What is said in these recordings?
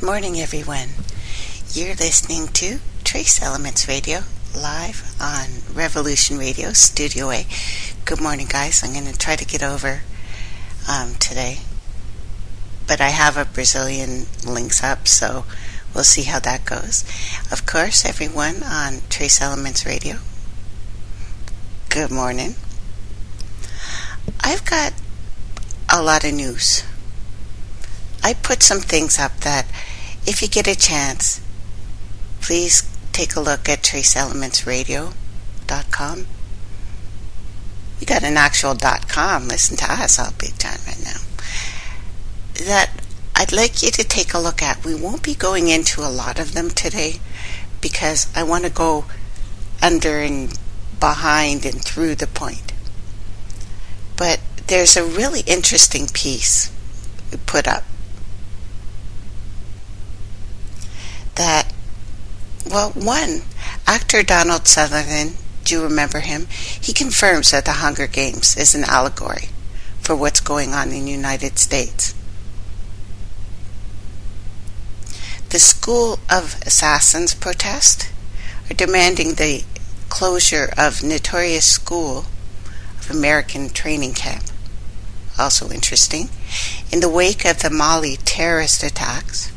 Good morning, everyone. You're listening to Trace Elements Radio, live on Revolution Radio, Studio A. Good morning, guys. I'm going to try to get over today. But I have a Brazilian links up, so we'll see how that goes. Of course, everyone on Trace Elements Radio, good morning. I've got a lot of news. I put some things up that, if you get a chance, please take a look at traceelementsradio.com. We got an actual .com. Listen to us all big time right now. That I'd like you to take a look at. We won't be going into a lot of them today because I want to go under and behind and through the point. But there's a really interesting piece we put up that, well, one, actor Donald Sutherland, do you remember him? He confirms that the Hunger Games is an allegory for what's going on in the United States. The School of Assassins protest are demanding the closure of notorious School of American Training Camp. Also interesting. In the wake of the Mali terrorist attacks,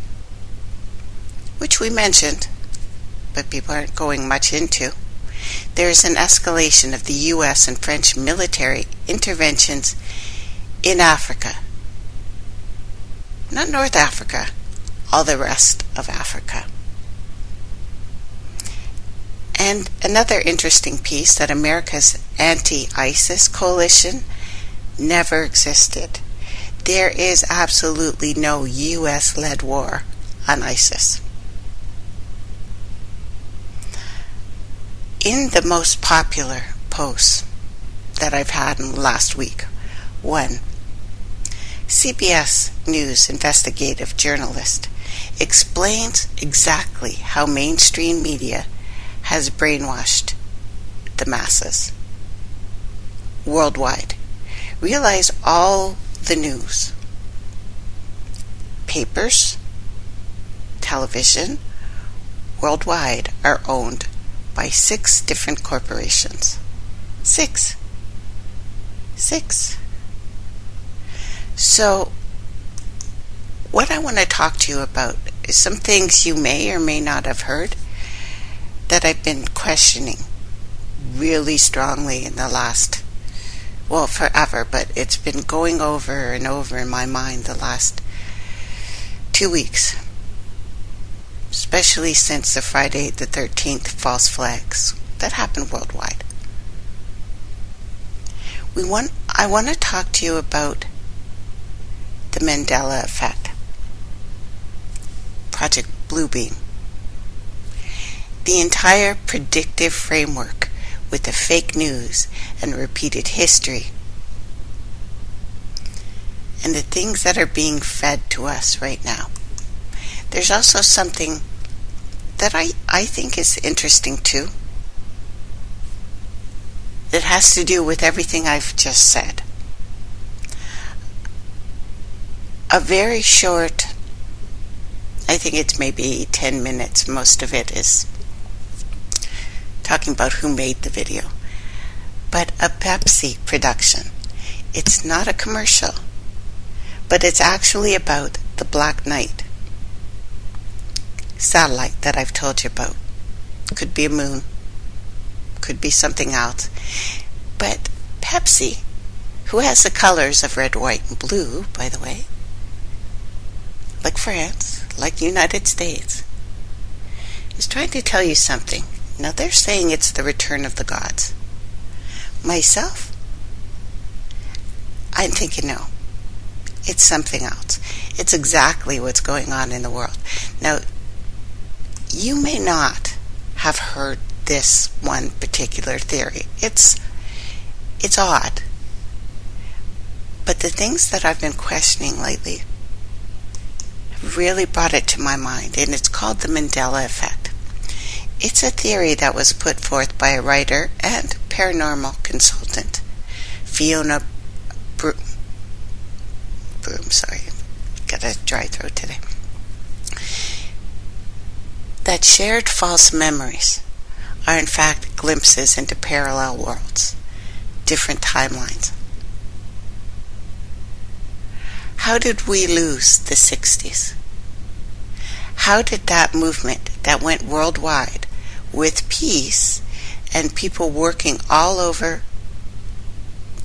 which we mentioned, but people aren't going much into, there is an escalation of the U.S. and French military interventions in Africa. Not North Africa, all the rest of Africa. And another interesting piece, that America's anti-ISIS coalition never existed. There is absolutely no U.S.-led war on ISIS. In the most popular posts that I've had in the last week, one, CBS News investigative journalist explains exactly how mainstream media has brainwashed the masses worldwide. Realize all the news, papers, television, worldwide are owned by 6 different corporations. Six. So, what I want to talk to you about is some things you may or may not have heard that I've been questioning really strongly in the last, well, forever, but it's been going over and over in my mind the last 2 weeks. Especially since the Friday the 13th false flags that happened worldwide. I want to talk to you about the Mandela effect, Project Bluebeam, the entire predictive framework with the fake news and repeated history, and the things that are being fed to us right now. There's also something that I think is interesting too. That has to do with everything I've just said. A very short, I think it's maybe 10 minutes, most of it is talking about who made the video. But a Pepsi production. It's not a commercial, but it's actually about the Black Knight satellite that I've told you about. Could be a moon, could be something else. But Pepsi, who has the colors of red, white, and blue, by the way, like France, like the United States, is trying to tell you something. Now they're saying it's the return of the gods. Myself, I'm thinking no. It's something else. It's exactly what's going on in the world. Now, you may not have heard this one particular theory. It's odd. But the things that I've been questioning lately have really brought it to my mind, and it's called the Mandela effect. It's a theory that was put forth by a writer and paranormal consultant, Fiona Broome. Sorry, got a dry throat today. that shared false memories are in fact glimpses into parallel worlds, different timelines. How did we lose the 60s? How did that movement that went worldwide with peace and people working all over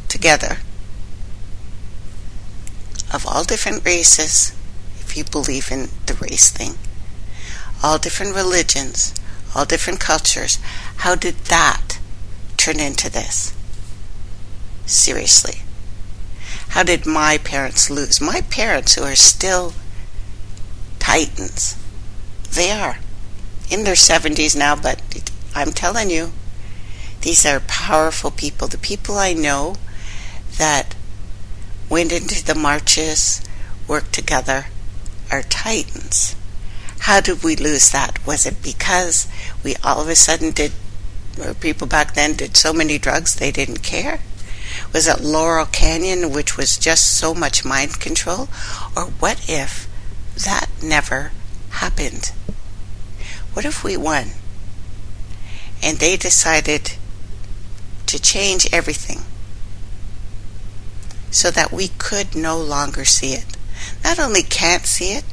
together, of all different races, if you believe in the race thing, all different religions, all different cultures, how did that turn into this? Seriously. How did my parents lose? My parents, who are still titans, they are in their 70s now, but I'm telling you, these are powerful people. The people I know that went into the marches, worked together, are titans. How did we lose that? Was it because we all of a sudden or people back then did so many drugs they didn't care? Was it Laurel Canyon, which was just so much mind control? Or what if that never happened? What if we won and they decided to change everything so that we could no longer see it? Not only can't see it,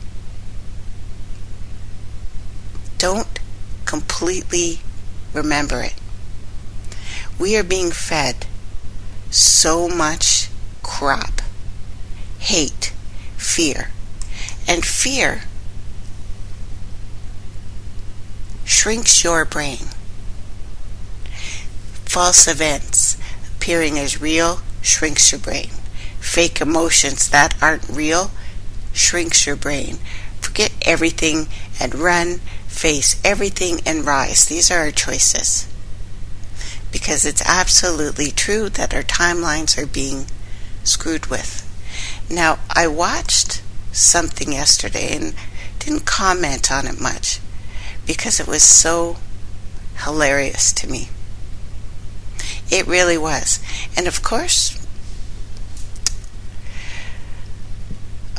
don't completely remember it. We are being fed so much crap, hate, fear, and fear shrinks your brain. False events appearing as real shrinks your brain. Fake emotions that aren't real shrinks your brain. Forget everything and run, face everything and rise. These are our choices. Because it's absolutely true that our timelines are being screwed with. Now, I watched something yesterday and didn't comment on it much because it was so hilarious to me. It really was. And of course,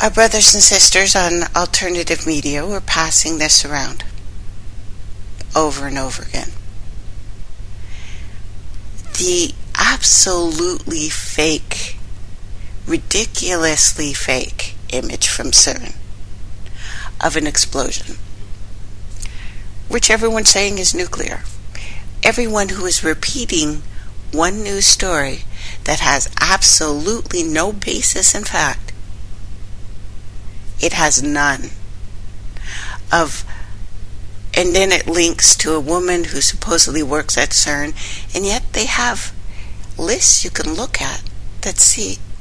our brothers and sisters on alternative media were passing this around over and over again. The absolutely fake, ridiculously fake image from CERN of an explosion, which everyone's saying is nuclear. Everyone who is repeating one news story that has absolutely no basis in fact, it has none of. And then it links to a woman who supposedly works at CERN, and yet they have lists you can look at that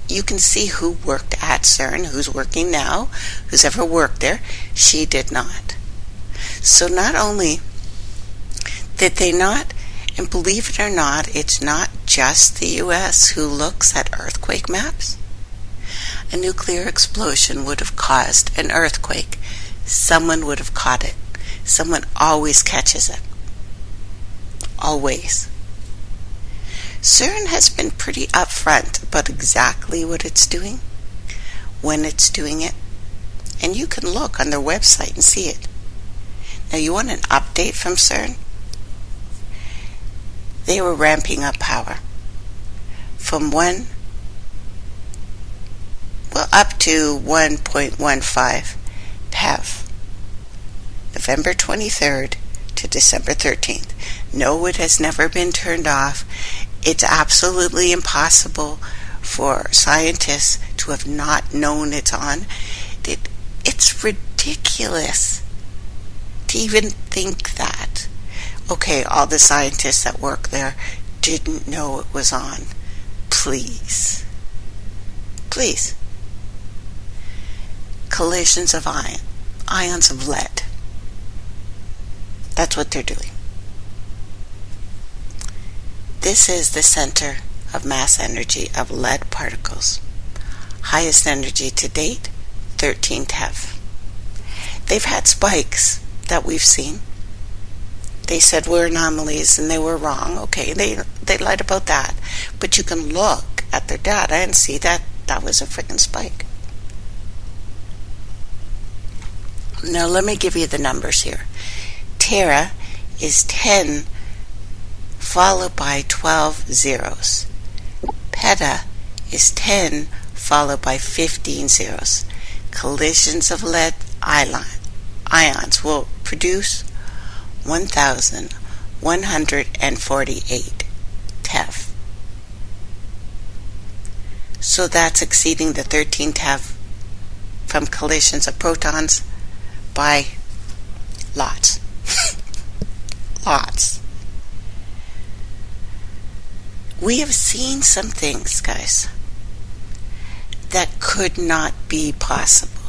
you can see who worked at CERN, who's working now, who's ever worked there. She did not. So not only did they not, and believe it or not, it's not just the U.S. who looks at earthquake maps. A nuclear explosion would have caused an earthquake. Someone would have caught it. Someone always catches it. Always. CERN has been pretty upfront about exactly what it's doing, when it's doing it, and you can look on their website and see it. Now, you want an update from CERN? They were ramping up power from up to 1.15 TeV. November 23rd to December 13th. No, it has never been turned off. It's absolutely impossible for scientists to have not known it's on. It's ridiculous to even think that. Okay, all the scientists that work there didn't know it was on. Please. Please. Collisions of ions of lead. That's what they're doing. This is the center of mass energy of lead particles. Highest energy to date, 13 TeV. They've had spikes that we've seen. They said we're anomalies and they were wrong. Okay, they lied about that. But you can look at their data and see that that was a freaking spike. Now let me give you the numbers here. tera is 10 followed by 12 zeros. Peta is 10 followed by 15 zeros. Collisions of lead ions will produce 1,148 TeV. So that's exceeding the 13 TeV from collisions of protons by lots. Lots. We have seen some things, guys, that could not be possible.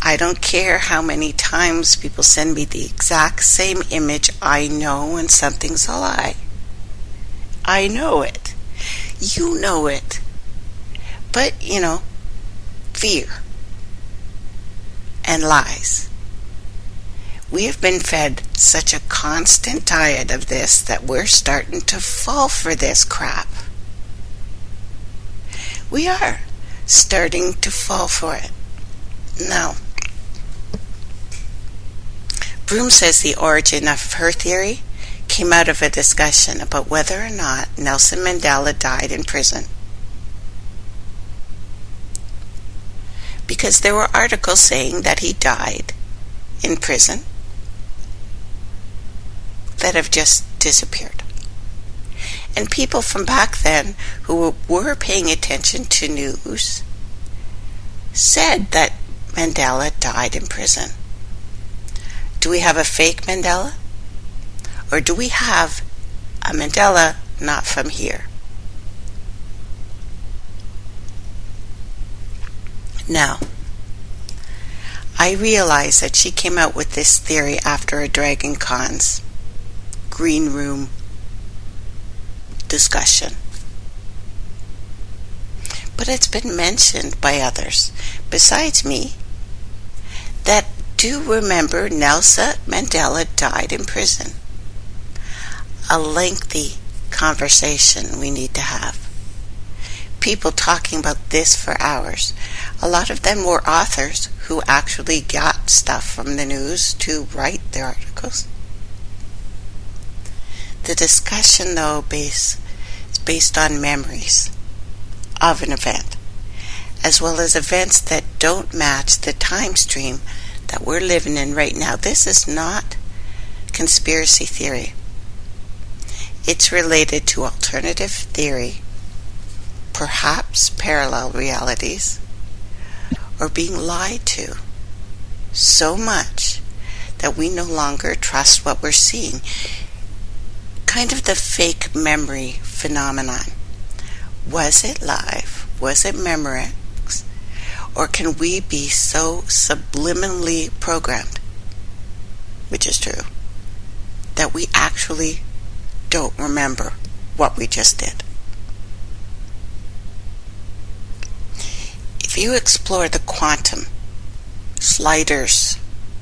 I don't care how many times people send me the exact same image. I know when something's a lie. I know it. You know it. But, fear and lies. We have been fed such a constant diet of this that we're starting to fall for this crap. We are starting to fall for it. Now, Broom says the origin of her theory came out of a discussion about whether or not Nelson Mandela died in prison. Because there were articles saying that he died in prison that have just disappeared. And people from back then who were paying attention to news said that Mandela died in prison. Do we have a fake Mandela? Or do we have a Mandela not from here? Now, I realize that she came out with this theory after a Dragon Con's green room discussion. But it's been mentioned by others, besides me, that do remember Nelson Mandela died in prison. A lengthy conversation we need to have. People talking about this for hours. A lot of them were authors who actually got stuff from the news to write their articles. The discussion, though, is based on memories of an event, as well as events that don't match the time stream that we're living in right now. This is not conspiracy theory. It's related to alternative theory, perhaps parallel realities, or being lied to so much that we no longer trust what we're seeing. Kind of the fake memory phenomenon. Was it live? Was it Memorex? Or can we be so subliminally programmed, which is true, that we actually don't remember what we just did? If you explore the quantum sliders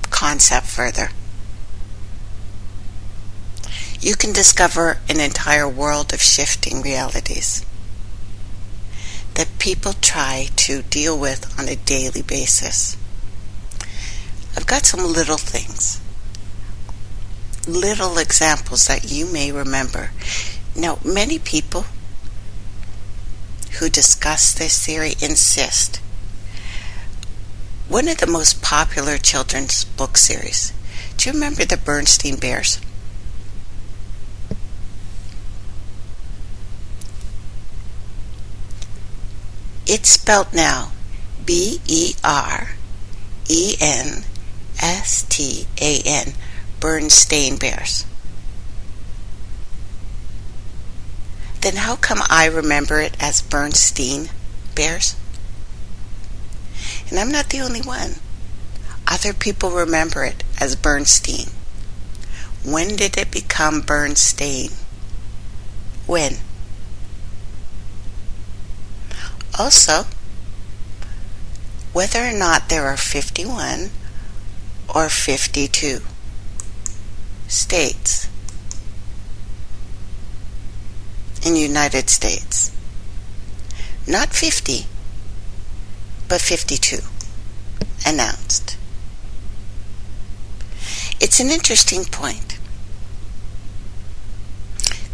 concept further, you can discover an entire world of shifting realities that people try to deal with on a daily basis. I've got some little things, little examples that you may remember. Now, many people who discuss this theory insist. One of the most popular children's book series, do you remember the Bernstein Bears? It's spelled now Bernstein, Bernstein Bears. Then how come I remember it as Bernstein Bears? And I'm not the only one. Other people remember it as Bernstein. When did it become Bernstein? When? Also, whether or not there are 51 or 52 states in the United States. Not 50, but 52 announced. It's an interesting point.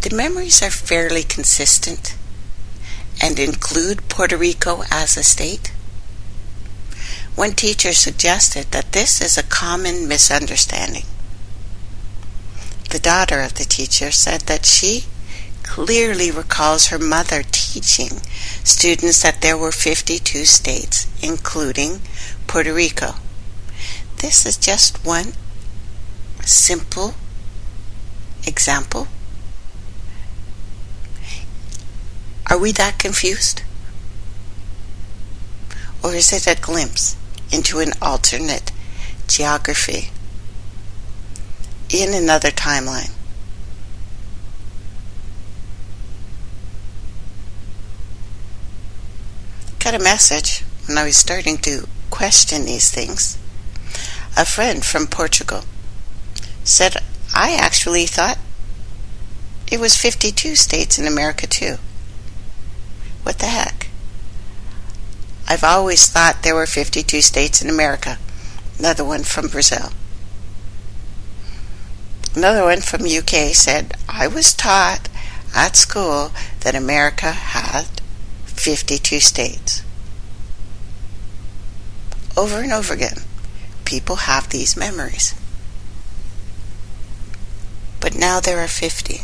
The memories are fairly consistent and include Puerto Rico as a state. One teacher suggested that this is a common misunderstanding. The daughter of the teacher said that she clearly recalls her mother teaching students that there were 52 states, including Puerto Rico. This is just one simple example. Are we that confused? Or is it a glimpse into an alternate geography in another timeline? Got a message when I was starting to question these things. A friend from Portugal said, I actually thought it was 52 states in America too. What the heck? I've always thought there were 52 states in America. Another one from Brazil. Another one from UK said, I was taught at school that America had 52 states. Over and over again, people have these memories. But now there are 50.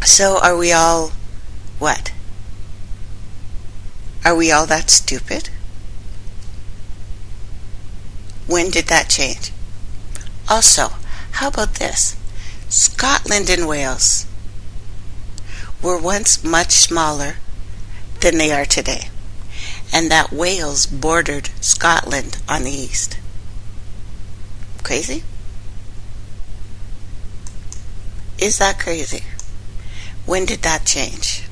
So are we all what? Are we all that stupid? When did that change? Also, how about this? Scotland and Wales were once much smaller than they are today, and that Wales bordered Scotland on the east. Crazy? Is that crazy? When did that change?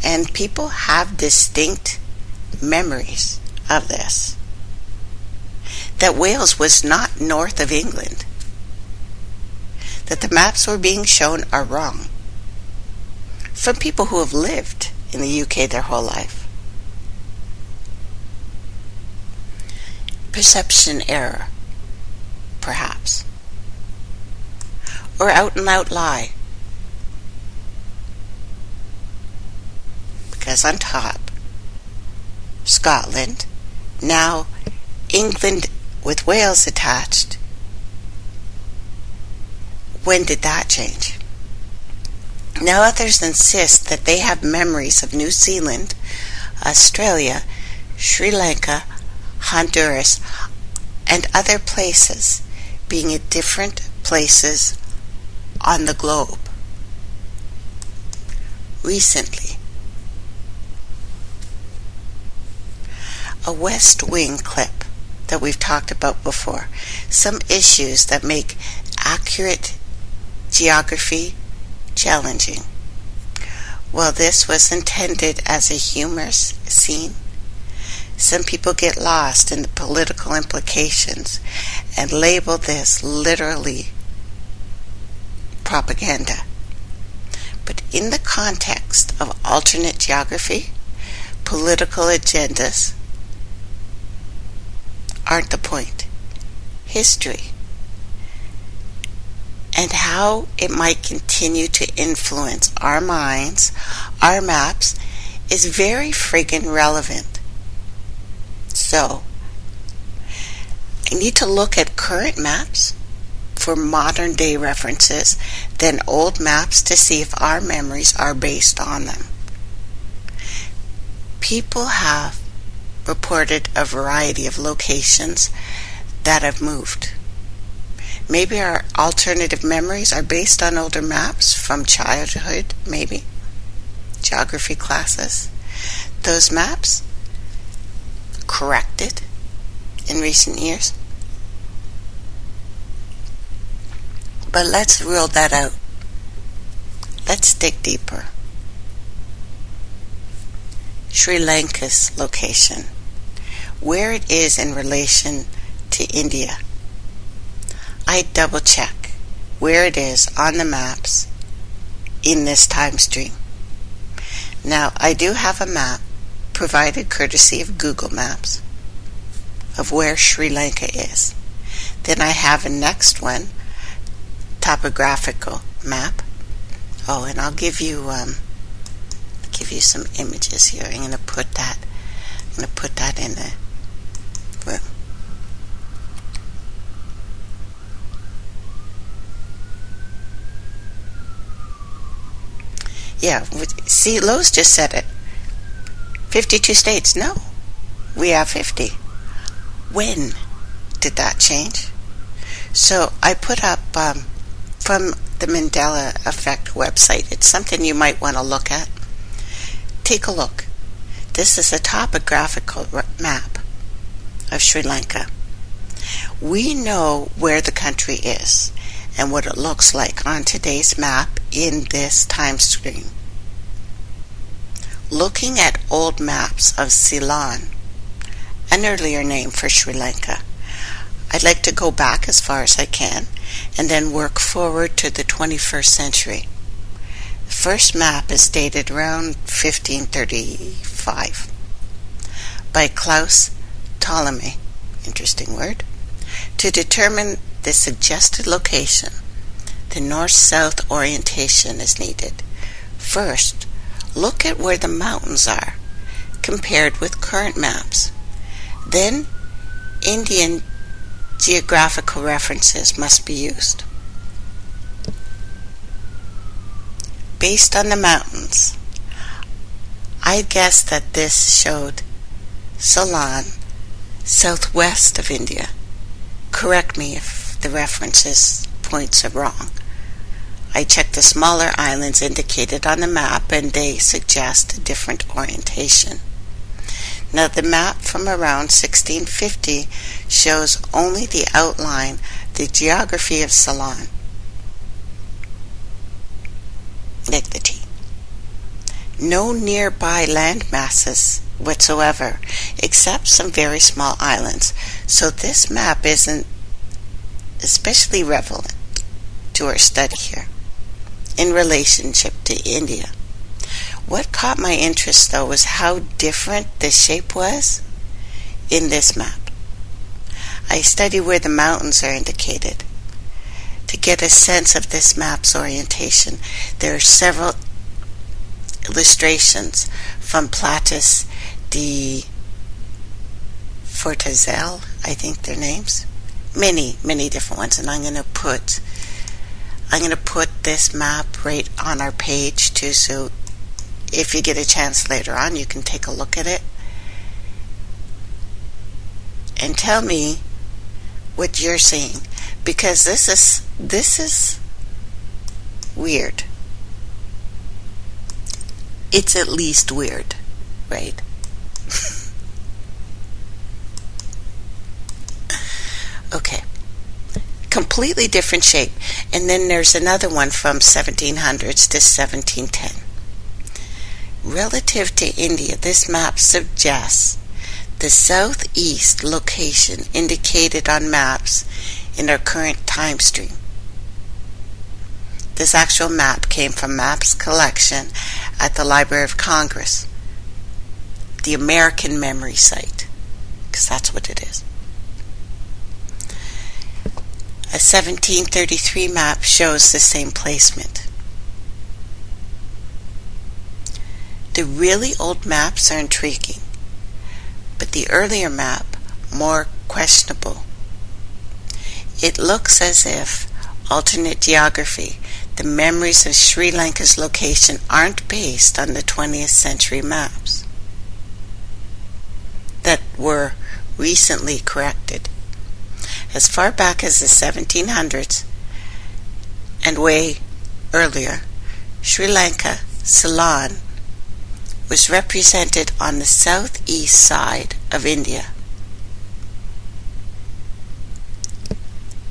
And people have distinct memories of this. That Wales was not north of England. That the maps we're being shown are wrong. From people who have lived in the UK their whole life. Perception error, perhaps. Or out and out lie. Because on top, Scotland, now England with Wales attached. When did that change? Now others insist that they have memories of New Zealand, Australia, Sri Lanka, Honduras, and other places being at different places on the globe. Recently, a West Wing clip that we've talked about before, some issues that make accurate geography challenging. While this was intended as a humorous scene, some people get lost in the political implications and label this literally propaganda. But in the context of alternate geography, political agendas aren't the point. History and how it might continue to influence our minds, our maps, is very friggin' relevant. So, I need to look at current maps for modern day references, then old maps to see if our memories are based on them. People have reported a variety of locations that have moved. Maybe our alternative memories are based on older maps from childhood, maybe. Geography classes. Those maps corrected in recent years. But let's rule that out. Let's dig deeper. Sri Lanka's location, where it is in relation to India. I double check where it is on the maps in this time stream. Now, I do have a map provided courtesy of Google Maps. of where Sri Lanka is. Then I have a next one, topographical map. Oh, and I'll give you some images here. I'm gonna put that in the room. Yeah, see, Lowe's just said it. 52 states. No, we have 50. When did that change? So I put up from the Mandela Effect website. It's something you might want to look at. Take a look. This is a topographical map of Sri Lanka. We know where the country is and what it looks like on today's map in this time stream. Looking at old maps of Ceylon, an earlier name for Sri Lanka, I'd like to go back as far as I can and then work forward to the 21st century. The first map is dated around 1535 by Klaus Ptolemy, interesting word, to determine the suggested location. The north-south orientation is needed. First, look at where the mountains are compared with current maps. Then, Indian geographical references must be used. Based on the mountains, I guess that this showed Ceylon, southwest of India. Correct me if the references points are wrong. I checked the smaller islands indicated on the map and they suggest a different orientation. Now the map from around 1650 shows only the outline, the geography of Ceylon. Like the T. No nearby land masses whatsoever, except some very small islands. So this map isn't especially relevant to our study here in relationship to India. What caught my interest, though, was how different the shape was in this map. I study where the mountains are indicated to get a sense of this map's orientation. There are several illustrations from Platus de Fortazel, I think their names. Many different ones, and I'm going to put this map right on our page too, so if you get a chance later on, you can take a look at it and tell me what you're seeing, because this is weird. It's at least weird, right? Okay. Completely different shape. And then there's another one from 1700s to 1710. Relative to India, this map suggests the southeast location indicated on maps in our current time stream. This actual map came from Maps collection at the Library of Congress, the American Memory Site, because that's what it is. A 1733 map shows the same placement. The really old maps are intriguing, but the earlier map more questionable. It looks as if alternate geography, the memories of Sri Lanka's location, aren't based on the 20th century maps that were recently corrected. As far back as the 1700s and way earlier, Sri Lanka, Ceylon, was represented on the southeast side of India.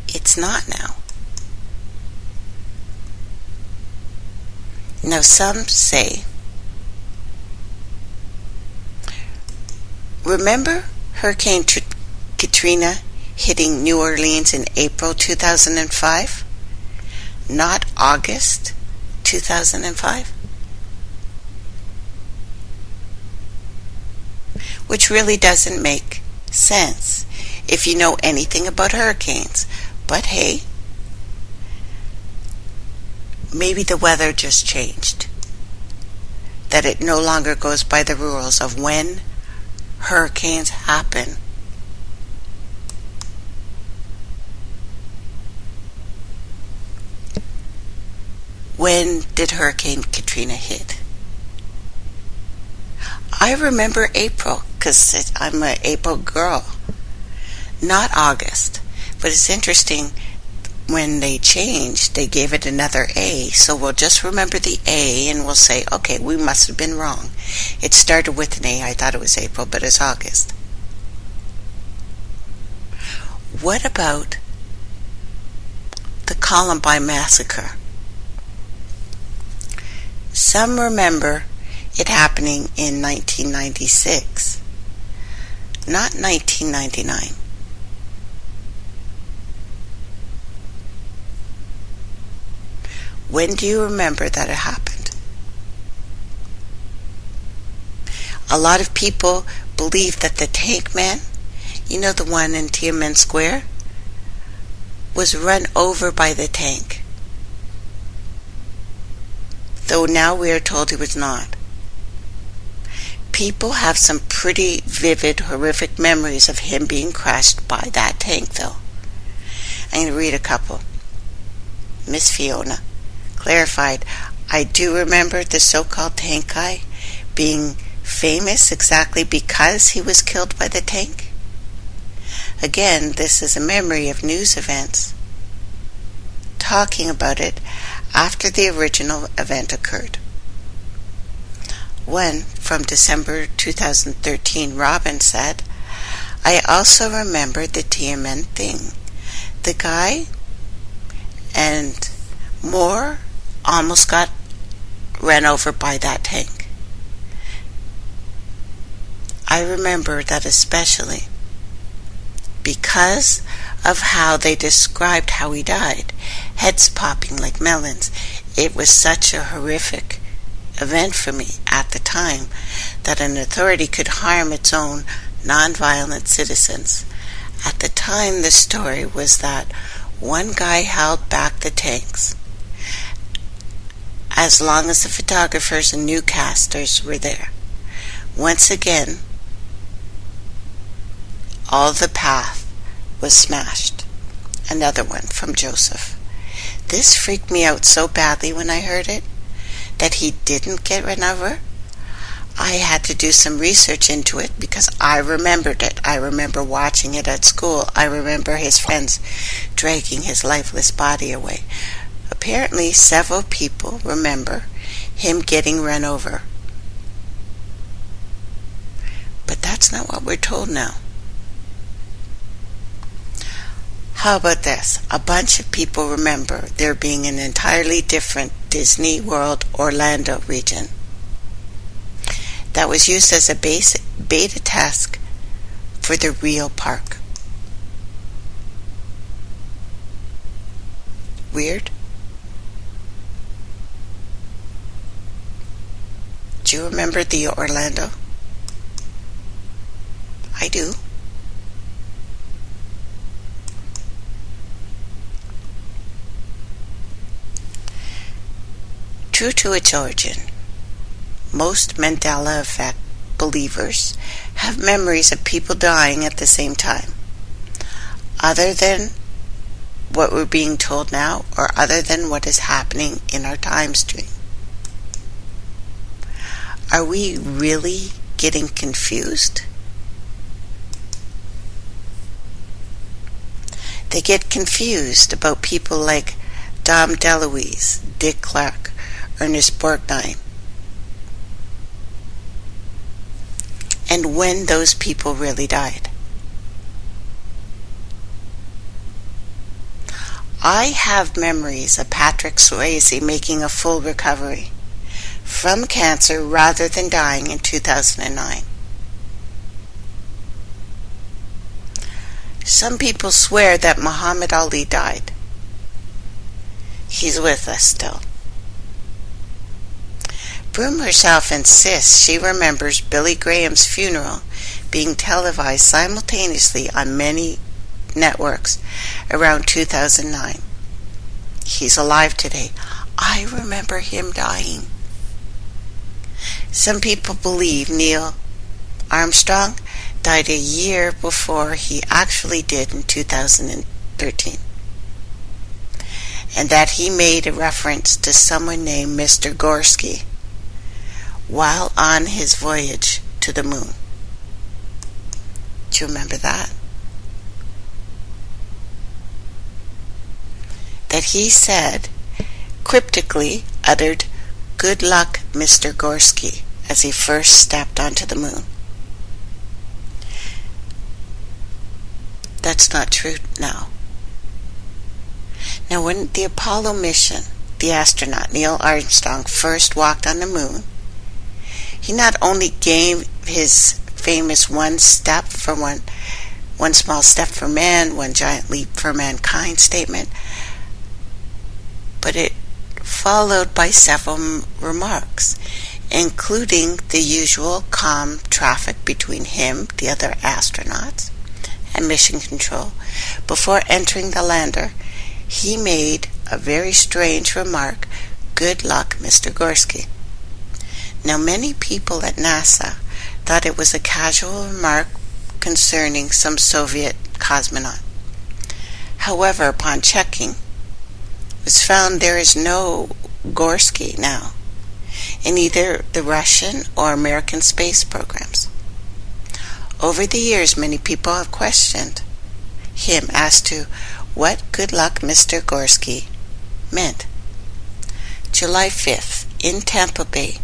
It's not now. Now some say, remember Hurricane Katrina hitting New Orleans in April 2005? Not August 2005? Which really doesn't make sense if you know anything about hurricanes. But hey, maybe the weather just changed. That it no longer goes by the rules of when hurricanes happen. When did Hurricane Katrina hit? I remember April, because I'm an April girl, not August. But it's interesting, when they changed, they gave it another A, so we'll just remember the A and we'll say, okay, we must have been wrong. It started with an A. I thought it was April, but it's August. What about the Columbine Massacre? Some remember it happening in 1996, not 1999. When do you remember that it happened? A lot of people believe that the tank man, you know, the one in Tiananmen Square, was run over by the tank. Though now we are told he was not. People have some pretty vivid, horrific memories of him being crushed by that tank, though. I'm going to read a couple. Miss Fiona clarified, I do remember the so-called tank guy being famous exactly because he was killed by the tank. Again, this is a memory of news events talking about it after the original event occurred. One from December 2013, Robin said, I also remember the Tiananmen thing. The guy and more almost got ran over by that tank. I remember that especially because of how they described how he died, heads popping like melons. It was such a horrific event for me at the time that an authority could harm its own non-violent citizens. At the time, the story was that one guy held back the tanks as long as the photographers and newscasters were there. Once again, all the path was smashed. Another one from Joseph. This freaked me out so badly when I heard it, that he didn't get run over. I had to do some research into it because I remembered it. I remember watching it at school. I remember his friends dragging his lifeless body away. Apparently, several people remember him getting run over. But that's not what we're told now. How about this? A bunch of people remember there being an entirely different Disney World Orlando region that was used as a beta test for the real park. Weird? Do you remember the Orlando? I do. True to its origin, most Mandela effect believers have memories of people dying at the same time, other than what we're being told now, or other than what is happening in our time stream. Are we really getting confused? They get confused about people like Dom DeLuise, Dick Clark, Ernest Borgnine, and when those people really died. I have memories of Patrick Swayze making a full recovery from cancer rather than dying in 2009. Some people swear that Muhammad Ali died. He's with us still. Broom herself insists she remembers Billy Graham's funeral being televised simultaneously on many networks around 2009. He's alive today. I remember him dying. Some people believe Neil Armstrong died a year before he actually did in 2013, and that he made a reference to someone named Mr. Gorski while on his voyage to the moon. Do you remember that? That he said, cryptically uttered, "Good luck, Mr. Gorski," as he first stepped onto the moon. That's not true now. Now, when the Apollo mission, the astronaut Neil Armstrong first walked on the moon, he not only gave his famous one small step for man, one giant leap for mankind statement, but it followed by several remarks, including the usual calm traffic between him, the other astronauts, and mission control. Before entering the lander, he made a very strange remark, "Good luck, Mr. Gorski." Now, many people at NASA thought it was a casual remark concerning some Soviet cosmonaut. However, upon checking, it was found there is no Gorski now in either the Russian or American space programs. Over the years, many people have questioned him as to what "Good luck, Mr. Gorski" meant. July 5th, in Tampa Bay,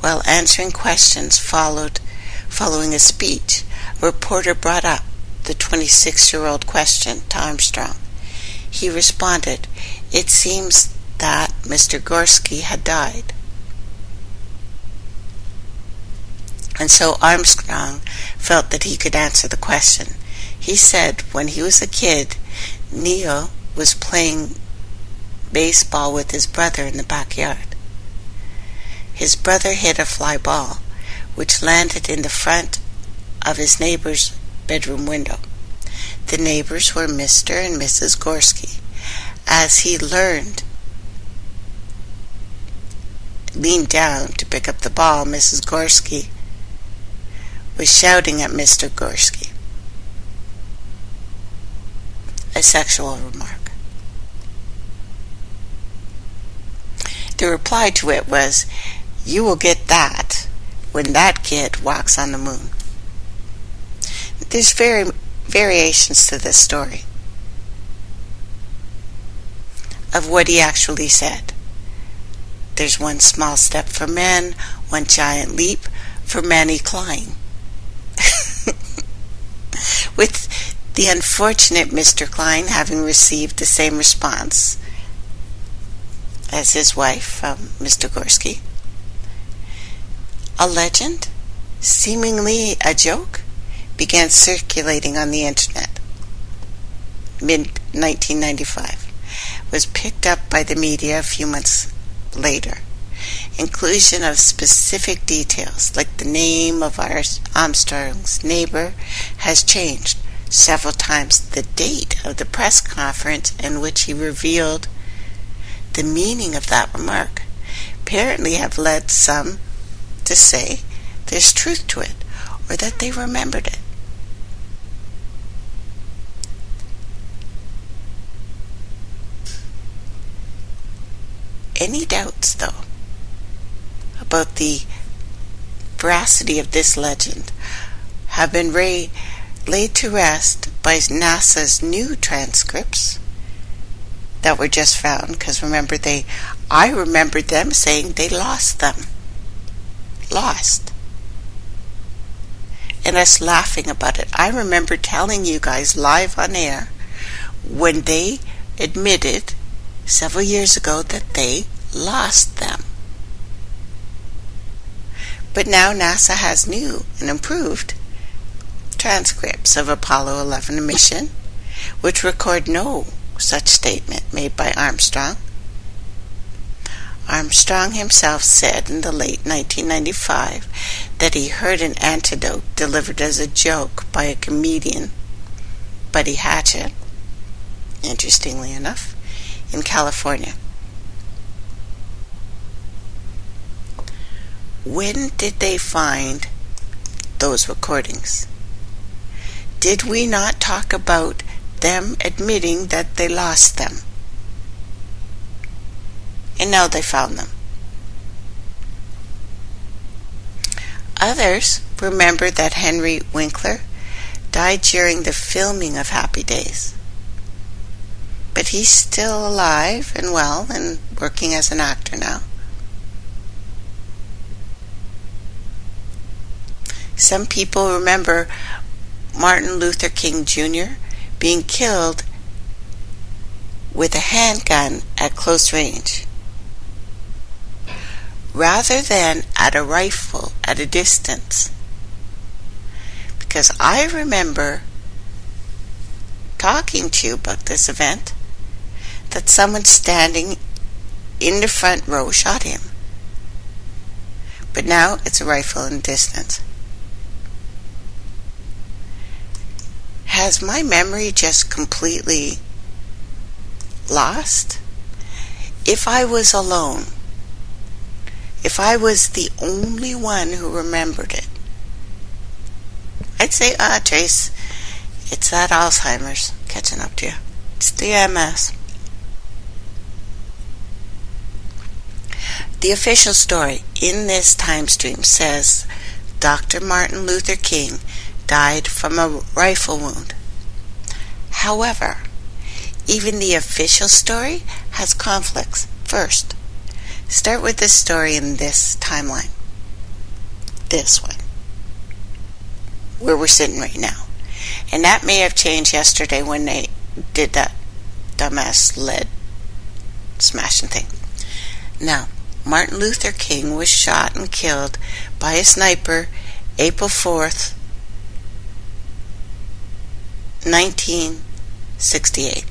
while answering questions following a speech, a reporter brought up the 26-year-old question to Armstrong. He responded, "It seems that Mr. Gorski had died." And so Armstrong felt that he could answer the question. He said when he was a kid, Neil was playing baseball with his brother in the backyard. His brother hit a fly ball, which landed in the front of his neighbor's bedroom window. The neighbors were Mr. and Mrs. Gorski. As he leaned down to pick up the ball, Mrs. Gorski was shouting at Mr. Gorski. A sexual remark. The reply to it was, "You will get that when that kid walks on the moon." There's variations to this story of what he actually said. There's one small step for men, one giant leap for mankind. With the unfortunate Mr. Klein having received the same response as his wife, Mr. Gorski. A legend, seemingly a joke, began circulating on the internet. Mid-1995, was picked up by the media a few months later. Inclusion of specific details, like the name of Armstrong's neighbor, has changed several times. The date of the press conference in which he revealed the meaning of that remark apparently have led some to say there's truth to it, or that they remembered it. Any doubts, though, about the veracity of this legend have been laid to rest by NASA's new transcripts that were just found, because remember, I remembered them saying they lost them. Lost. And us laughing about it. I remember telling you guys live on air when they admitted several years ago that they lost them. But now NASA has new and improved transcripts of Apollo 11 mission, which record no such statement made by Armstrong. Armstrong himself said in the late 1995 that he heard an antidote delivered as a joke by a comedian, Buddy Hatchet, interestingly enough, in California. When did they find those recordings? Did we not talk about them admitting that they lost them? And now they found them. Others remember that Henry Winkler died during the filming of Happy Days. But he's still alive and well and working as an actor now. Some people remember Martin Luther King Jr. being killed with a handgun at close range, rather than at a rifle at a distance. Because I remember talking to you about this event, that someone standing in the front row shot him. But now it's a rifle in distance. Has my memory just completely lost? If I was alone, if I was the only one who remembered it, I'd say, Trace, it's that Alzheimer's catching up to you. It's the MS. The official story in this time stream says Dr. Martin Luther King died from a rifle wound. However, even the official story has conflicts. First, start with this story in this timeline. This one. Where we're sitting right now. And that may have changed yesterday when they did that dumbass lead smashing thing. Now, Martin Luther King was shot and killed by a sniper April 4th, 1968,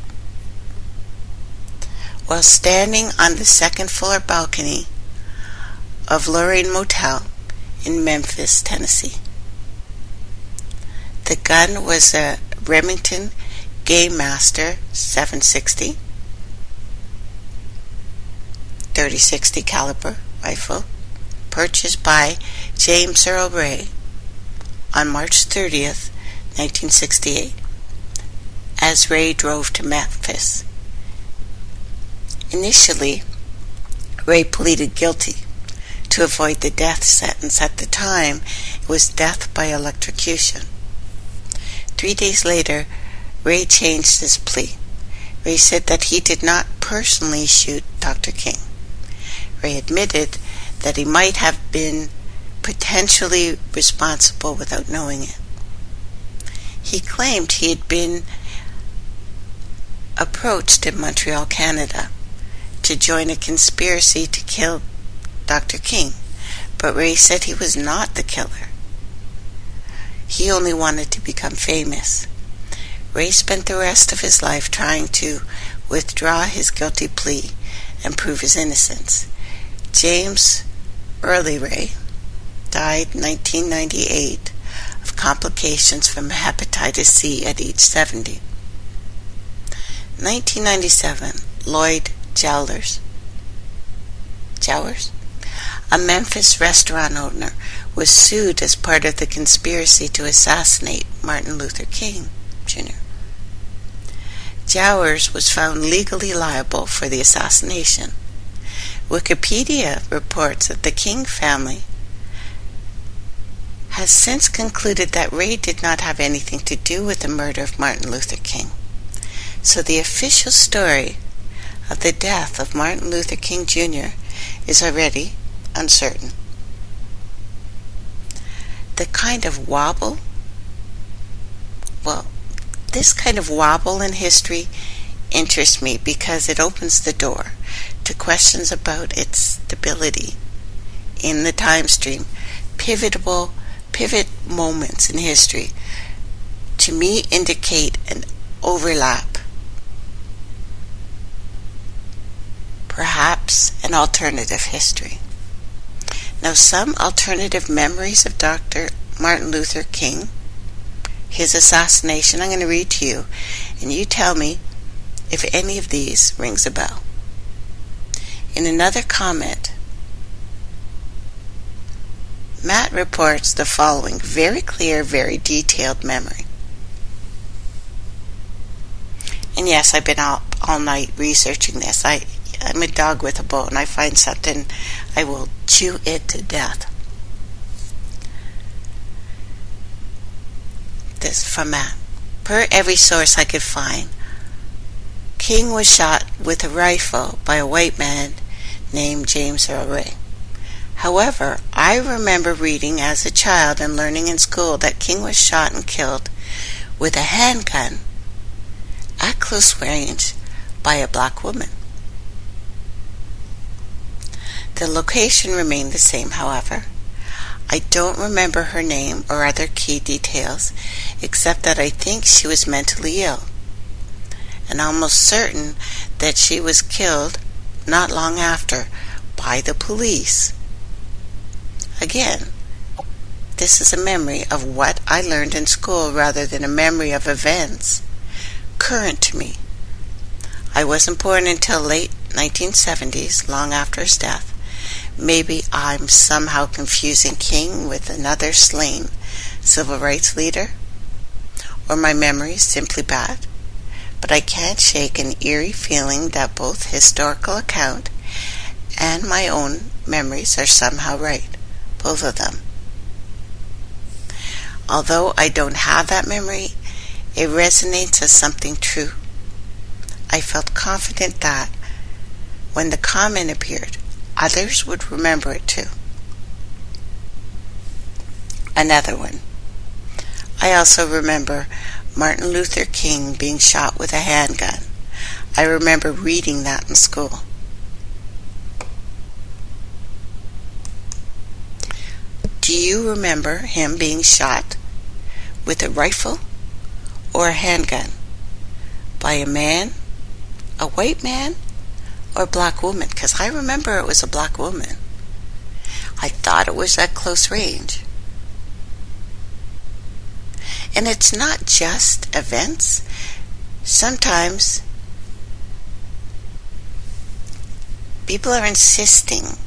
while standing on the second floor balcony of Lorraine Motel in Memphis, Tennessee. The gun was a Remington Game Master 760 .30-60 caliber rifle, purchased by James Earl Ray on March 30th, 1968, as Ray drove to Memphis. Initially, Ray pleaded guilty to avoid the death sentence. At the time, it was death by electrocution. 3 days later, Ray changed his plea. Ray said that he did not personally shoot Dr. King. Ray admitted that he might have been potentially responsible without knowing it. He claimed he had been approached in Montreal, Canada, to join a conspiracy to kill Dr. King, but Ray said he was not the killer. He only wanted to become famous. Ray spent the rest of his life trying to withdraw his guilty plea and prove his innocence. James Early Ray died in 1998 of complications from hepatitis C at age 70. 1997, Lloyd Jowers, a Memphis restaurant owner, was sued as part of the conspiracy to assassinate Martin Luther King Jr. Jowers was found legally liable for the assassination. Wikipedia reports that the King family has since concluded that Ray did not have anything to do with the murder of Martin Luther King. So the official story of the death of Martin Luther King Jr. is already uncertain. The kind of wobble, this kind of wobble in history interests me because it opens the door to questions about its stability in the time stream. Pivot moments in history, to me, indicate an overlap, perhaps an alternative history. Now, some alternative memories of Dr. Martin Luther King, his assassination, I'm going to read to you, and you tell me if any of these rings a bell. In another comment, Matt reports the following very clear, very detailed memory. And yes, I've been up all night researching this. I'm a dog with a bone. I find something, I will chew it to death. This from Matt. Per every source I could find, King was shot with a rifle by a white man named James Earl Ray. However, I remember reading as a child and learning in school that King was shot and killed with a handgun at close range by a black woman. The location remained the same, however. I don't remember her name or other key details, except that I think she was mentally ill, and almost certain that she was killed not long after by the police. Again, this is a memory of what I learned in school rather than a memory of events current to me. I wasn't born until late 1970s, long after his death. Maybe I'm somehow confusing King with another slain civil rights leader, or my memory is simply bad, but I can't shake an eerie feeling that both historical account and my own memories are somehow right, both of them. Although I don't have that memory, it resonates as something true. I felt confident that when the comment appeared, others would remember it too. Another one. I also remember Martin Luther King being shot with a handgun. I remember reading that in school. Do you remember him being shot with a rifle or a handgun by a man, a white man, or a black woman? Because I remember it was a black woman. I thought it was at close range. And it's not just events. Sometimes people are insisting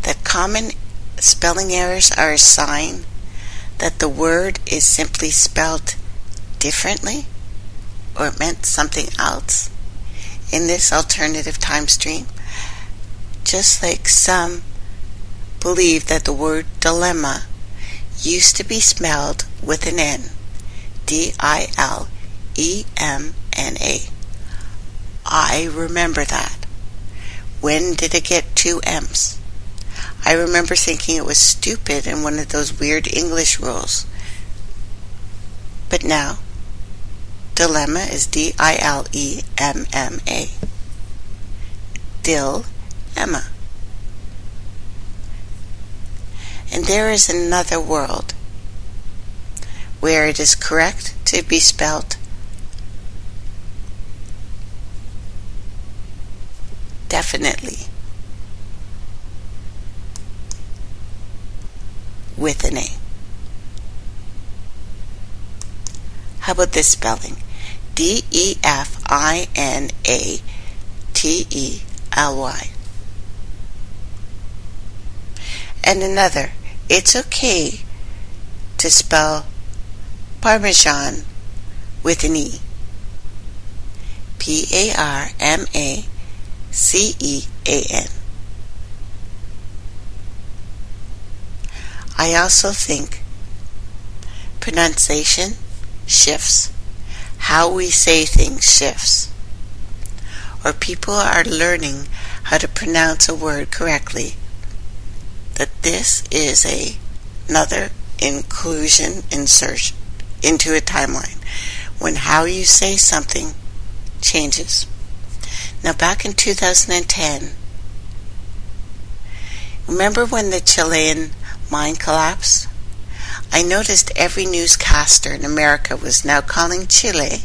that common spelling errors are a sign that the word is simply spelled differently, or it meant something else in this alternative time stream. Just like some believe that the word dilemma used to be spelled with an N, Dilemna. I remember that. When did it get two M's? I remember thinking it was stupid and one of those weird English rules. But now, dilemma is Dilemma. Dilemma. And there is another world where it is correct to be spelled definitely with an A. How about this spelling? Definatley. And another, it's okay to spell Parmesan with an E. Parmacean. I also think pronunciation shifts. How we say things shifts. Or people are learning how to pronounce a word correctly. That this is another inclusion insertion into a timeline when how you say something changes. Now back in 2010, remember when the Chilean mine collapsed? I noticed every newscaster in America was now calling Chile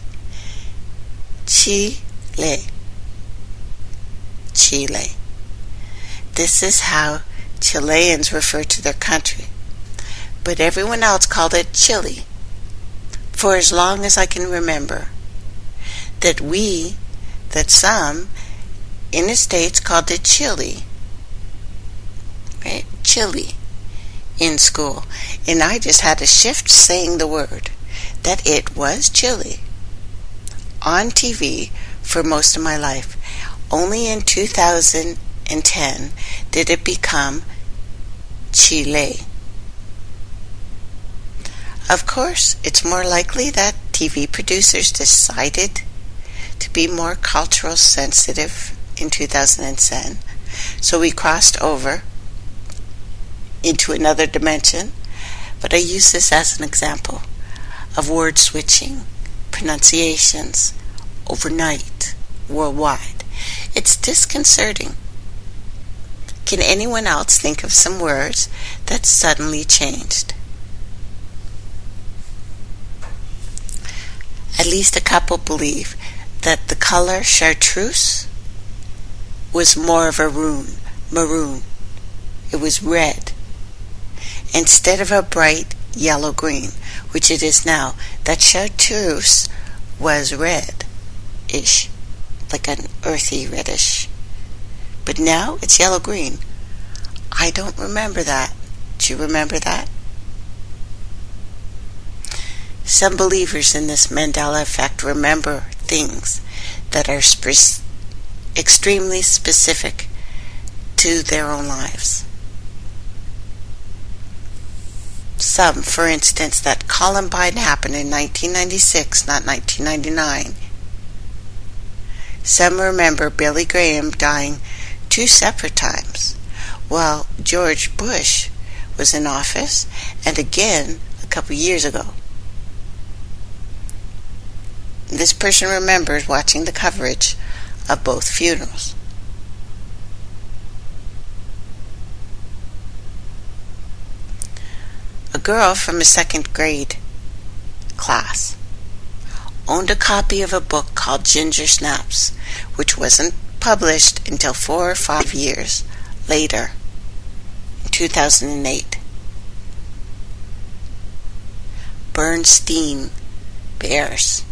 Chile. This is how Chileans refer to their country, but everyone else called it Chile for as long as I can remember. That some in the States called it Chile, right? Chile in school. And I just had to shift saying the word, that it was Chile on TV for most of my life. Only in 2010 did it become Chile. Of course, it's more likely that TV producers decided to be more cultural sensitive in 2010, so we crossed over into another dimension. But I use this as an example of word switching, pronunciations, overnight, worldwide. It's disconcerting. Can anyone else think of some words that suddenly changed? At least a couple believe that the color chartreuse was more of a maroon. It was red instead of a bright yellow-green, which it is now. That chartreuse was red-ish, like an earthy reddish. But now it's yellow-green. I don't remember that. Do you remember that? Some believers in this Mandela effect remember things that are extremely specific to their own lives. Some, for instance, that Columbine happened in 1996, not 1999. Some remember Billy Graham dying 2 separate times while George Bush was in office, and again a couple years ago. This person remembers watching the coverage of both funerals. A girl from a 2nd grade class owned a copy of a book called Ginger Snaps, which wasn't published until 4 or 5 years later, in 2008. Bernstein Bears.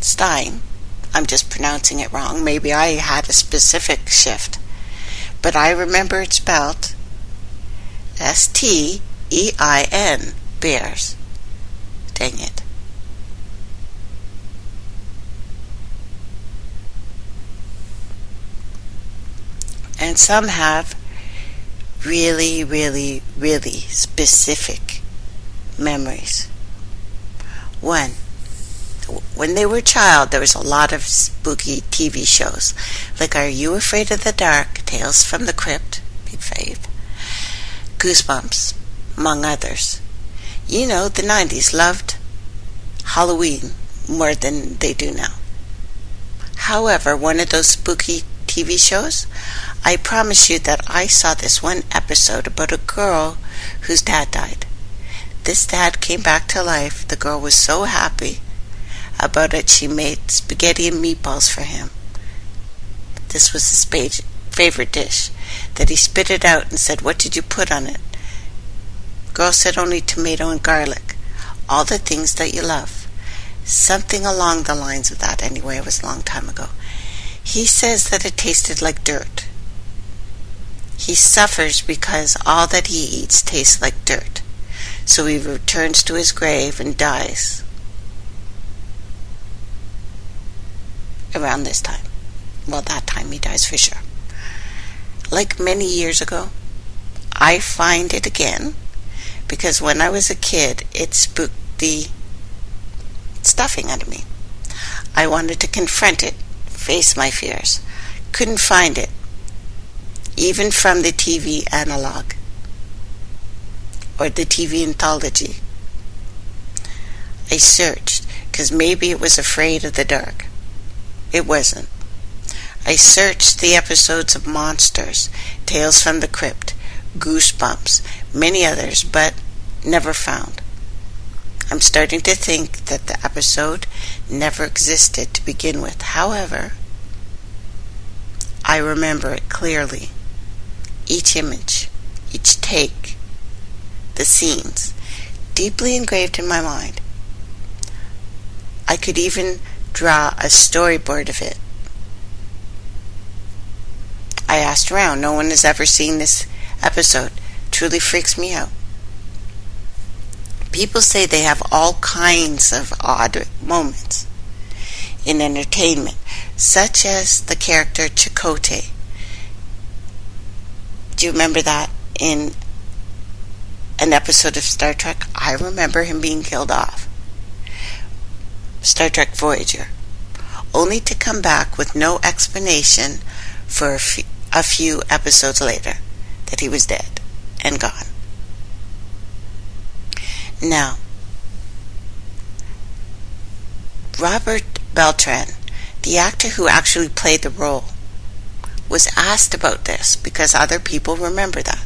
Stein. I'm just pronouncing it wrong. Maybe I had a specific shift. But I remember it's spelled Stein, Bears. Dang it. And some have really, really, really specific memories. One, when they were a child, there was a lot of spooky TV shows, like Are You Afraid of the Dark, Tales from the Crypt, big fave, Goosebumps, among others. You know, the 90s loved Halloween more than they do now. However, one of those spooky TV shows, I promise you that I saw this one episode about a girl whose dad died. This dad came back to life. The girl was so happy about it, she made spaghetti and meatballs for him. This was his favorite dish. That he spit it out and said, "What did you put on it?" Girl said, "Only tomato and garlic. All the things that you love." Something along the lines of that. Anyway, it was a long time ago. He says that it tasted like dirt. He suffers because all that he eats tastes like dirt. So he returns to his grave and dies around this time. Well, that time he dies for sure. Like many years ago, I find it again because when I was a kid, it spooked the stuffing out of me. I wanted to confront it, face my fears. Couldn't find it, even from the TV analog or the TV anthology. I searched because maybe it was afraid of the dark. It wasn't. I searched the episodes of Monsters, Tales from the Crypt, Goosebumps, many others, but never found. I'm starting to think that the episode never existed to begin with. However, I remember it clearly. each image, each take, the scenes, deeply engraved in my mind. I could even draw a storyboard of it. I asked around. No one has ever seen this episode. Truly freaks me out. People say they have all kinds of odd moments in entertainment, such as the character Chakotay. Do you remember that in an episode of Star Trek? I remember him being killed off. Star Trek Voyager, only to come back with no explanation for a few episodes later that he was dead and gone. Now, Robert Beltran, the actor who actually played the role, was asked about this because other people remember that.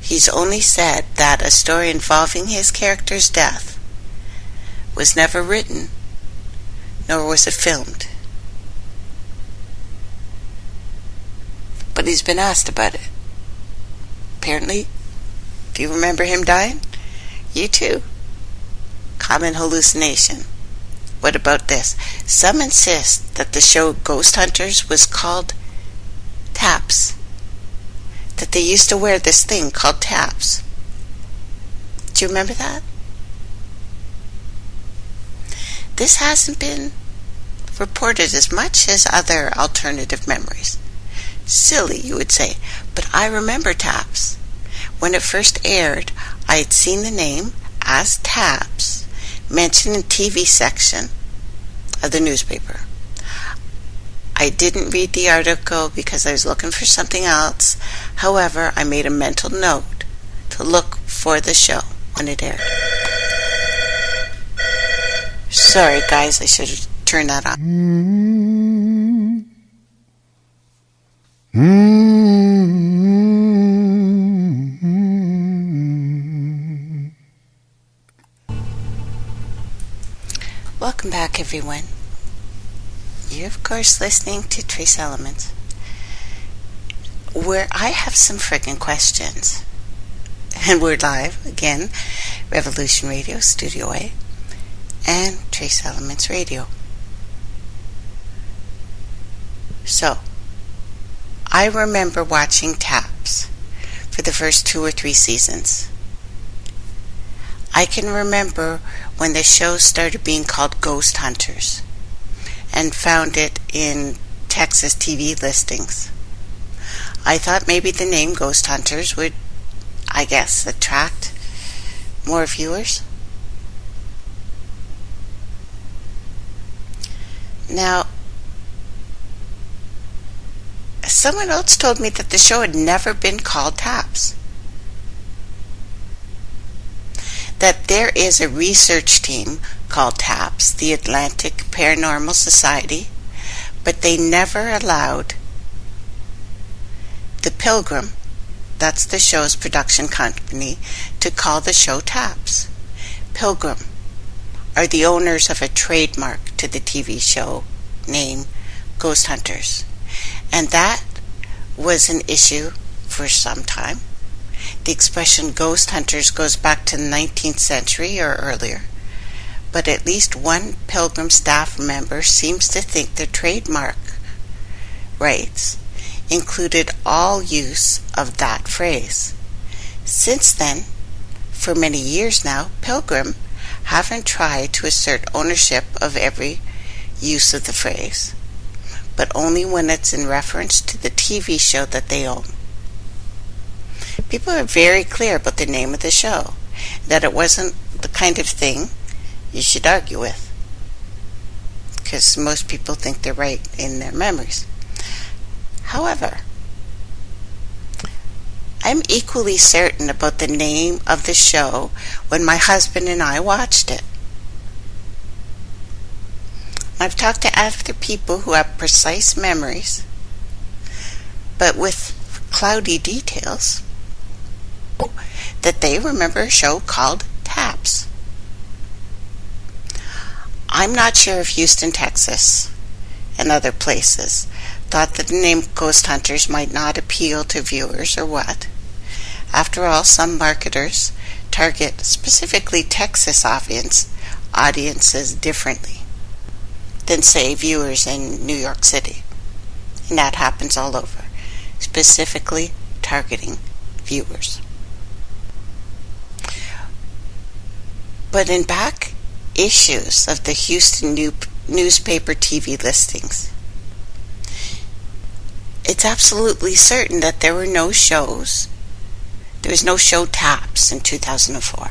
He's only said that a story involving his character's death was never written, nor was it filmed. But he's been asked about it. Apparently, if you remember him dying, you too. Common hallucination. What about this? Some insist that the show Ghost Hunters was called TAPS. That they used to wear this thing called TAPS. Do you remember that? This hasn't been reported as much as other alternative memories. Silly, you would say, but I remember TAPS. When it first aired, I had seen the name as TAPS mentioned in TV section of the newspaper. I didn't read the article because I was looking for something else. However, I made a mental note to look for the show when it aired. Sorry guys, I should have turned that on. Welcome back, everyone. You're, of course, listening to Trace Elements, where I have some friggin' questions. And we're live, again, Revolution Radio, Studio A, and Trace Elements Radio. So, I remember watching TAPS for the first 2 or 3 seasons. I can remember when the show started being called Ghost Hunters and found it in Texas TV listings. I thought maybe the name Ghost Hunters would, I guess, attract more viewers. Now, someone else told me that the show had never been called TAPS. That there is a research team called TAPS, the Atlantic Paranormal Society, but they never allowed the Pilgrim, that's the show's production company, to call the show TAPS. Pilgrim are the owners of a trademark to the TV show name Ghost Hunters. And that was an issue for some time. The expression Ghost Hunters goes back to the 19th century or earlier. But at least one Pilgrim staff member seems to think the trademark rights included all use of that phrase. Since then, for many years now, Pilgrim haven't tried to assert ownership of every use of the phrase, but only when it's in reference to the TV show that they own. People are very clear about the name of the show, that it wasn't the kind of thing you should argue with, because most people think they're right in their memories. However, I'm equally certain about the name of the show when my husband and I watched it. I've talked to other people who have precise memories, but with cloudy details, that they remember a show called TAPS. I'm not sure if Houston, Texas, and other places thought that the name Ghost Hunters might not appeal to viewers or what. After all, some marketers target specifically Texas audiences differently than, say, viewers in New York City. And that happens all over, specifically targeting viewers. But in back issues of the Houston newspaper TV listings, it's absolutely certain that there were no shows. There was no show taps in 2004.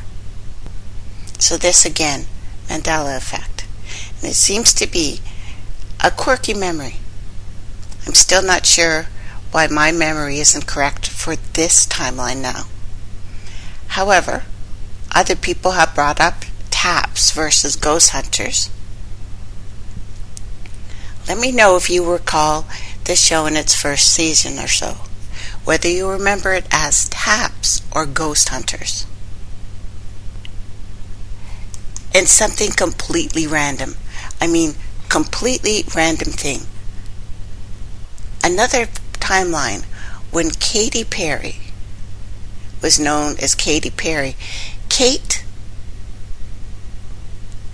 So this again, Mandela effect. And it seems to be a quirky memory. I'm still not sure why my memory isn't correct for this timeline now. However, other people have brought up taps versus ghost hunters. Let me know if you recall this show in its first season or so, whether you remember it as taps or ghost hunters. And something completely random. I mean, completely random thing. Another timeline when Katy Perry was known as Katy Perry. Kate,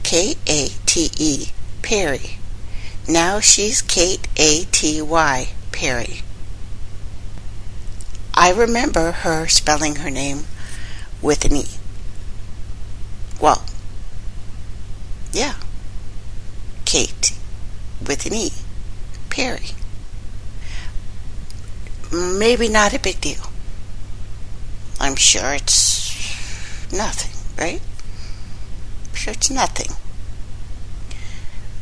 K-A-T-E, Perry. Now she's Kate A-T-Y, Perry. I remember her spelling her name with an E. Well, yeah. Kate with an E. Perry. Maybe not a big deal. I'm sure it's nothing, right? I'm sure it's nothing.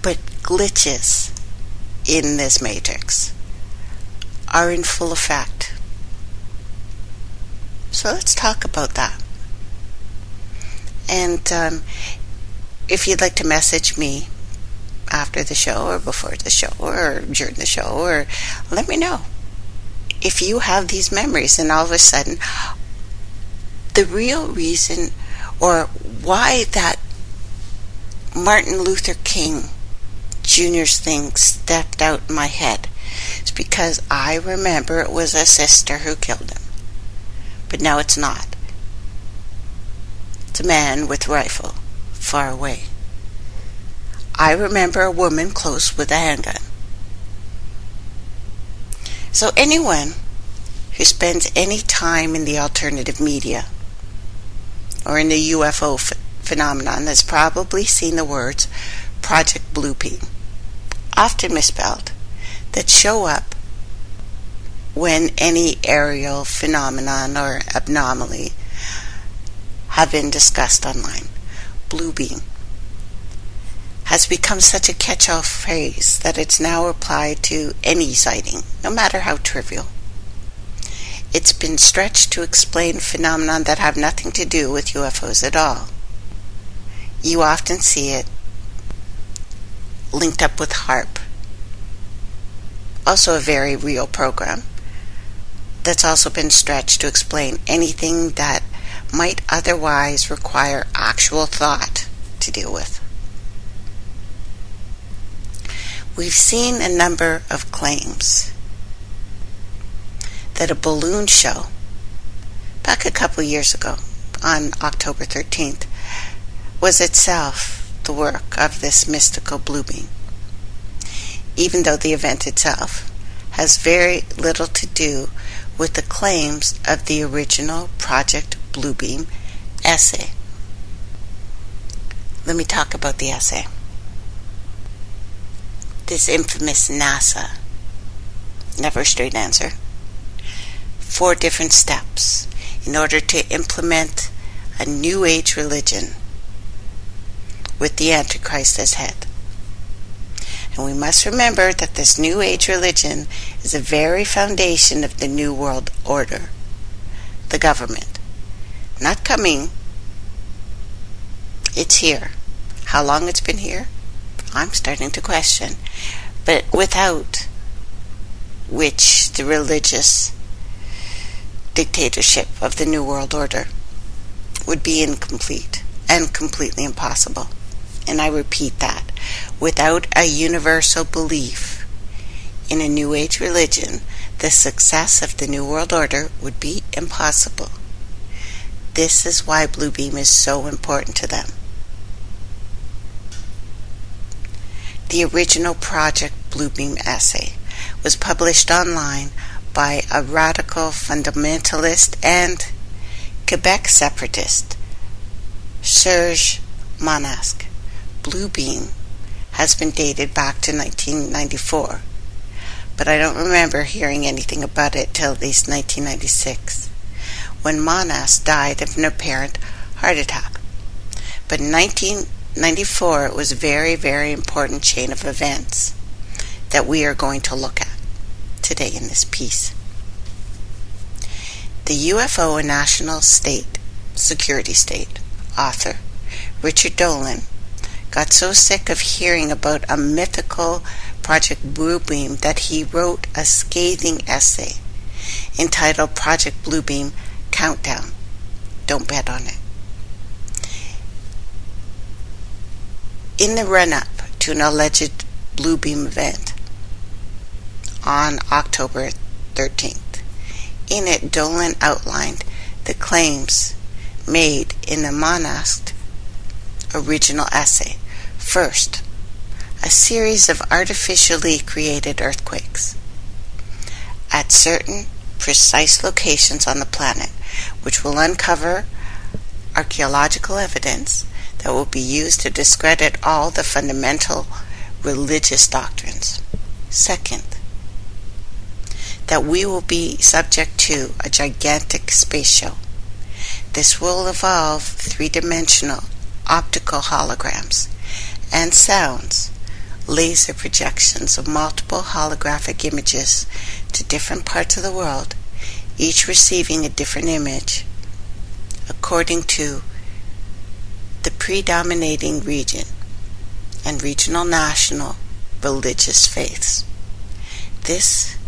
But glitches in this matrix are in full effect. So let's talk about that. And if you'd like to message me after the show or before the show or during the show, or let me know if you have these memories and all of a sudden the real reason or why that Martin Luther King Jr.'s thing stepped out in my head is because I remember it was a sister who killed him. But now it's not. It's a man with a rifle far away. I remember a woman close with a handgun. So anyone who spends any time in the alternative media or in the UFO phenomenon has probably seen the words Project Bluebeam, often misspelled, that show up when any aerial phenomenon or anomaly have been discussed online. Bluebeam has become such a catch-all phrase that it's now applied to any sighting, no matter how trivial. It's been stretched to explain phenomena that have nothing to do with UFOs at all. You often see it linked up with HARP, also a very real program that's also been stretched to explain anything that might otherwise require actual thought to deal with. We've seen a number of claims that a balloon show back a couple years ago on October 13th was itself the work of this mystical bluebeam, even though the event itself has very little to do with the claims of the original Project Bluebeam essay. Let me talk about the essay. This infamous NASA, never a straight answer, 4 different steps in order to implement a New Age religion with the Antichrist as head. And we must remember that this New Age religion is the very foundation of the New World Order, the government. Not coming, it's here. How long it's been here? I'm starting to question. But without which the religious dictatorship of the New World Order would be incomplete and completely impossible. And I repeat that. Without a universal belief In a New Age religion, the success of the New World Order would be impossible. This is why Bluebeam is so important to them. The original Project Bluebeam essay was published online by a radical fundamentalist and Quebec separatist, Serge Monasque. Bluebeam has been dated back to 1994, but I don't remember hearing anything about it till at least 1996, when Monasque died of an apparent heart attack. But in 1994, it was a very, very important chain of events that we are going to look at today in this piece. The UFO and National Security State author Richard Dolan got so sick of hearing about a mythical Project Bluebeam that he wrote a scathing essay entitled Project Bluebeam Countdown. Don't bet on it. In the run-up to an alleged Bluebeam event on October 13th, in it Dolan outlined the claims made in the Monasque original essay. First, a series of artificially created earthquakes at certain precise locations on the planet, which will uncover archaeological evidence that will be used to discredit all the fundamental religious doctrines. Second, that we will be subject to a gigantic space show. This will involve three-dimensional optical holograms and sounds, laser projections of multiple holographic images to different parts of the world, each receiving a different image according to the predominating region and regional national religious faiths. This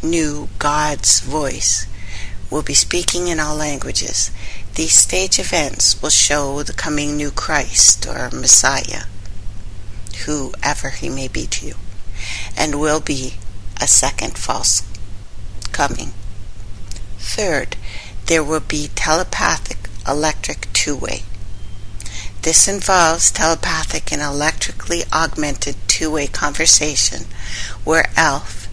new God's voice will be speaking in all languages. These stage events will show the coming new Christ or Messiah, whoever he may be to you, and will be a second false coming. Third, there will be telepathic electric two-way. This involves telepathic and electrically augmented two-way conversation where ELF,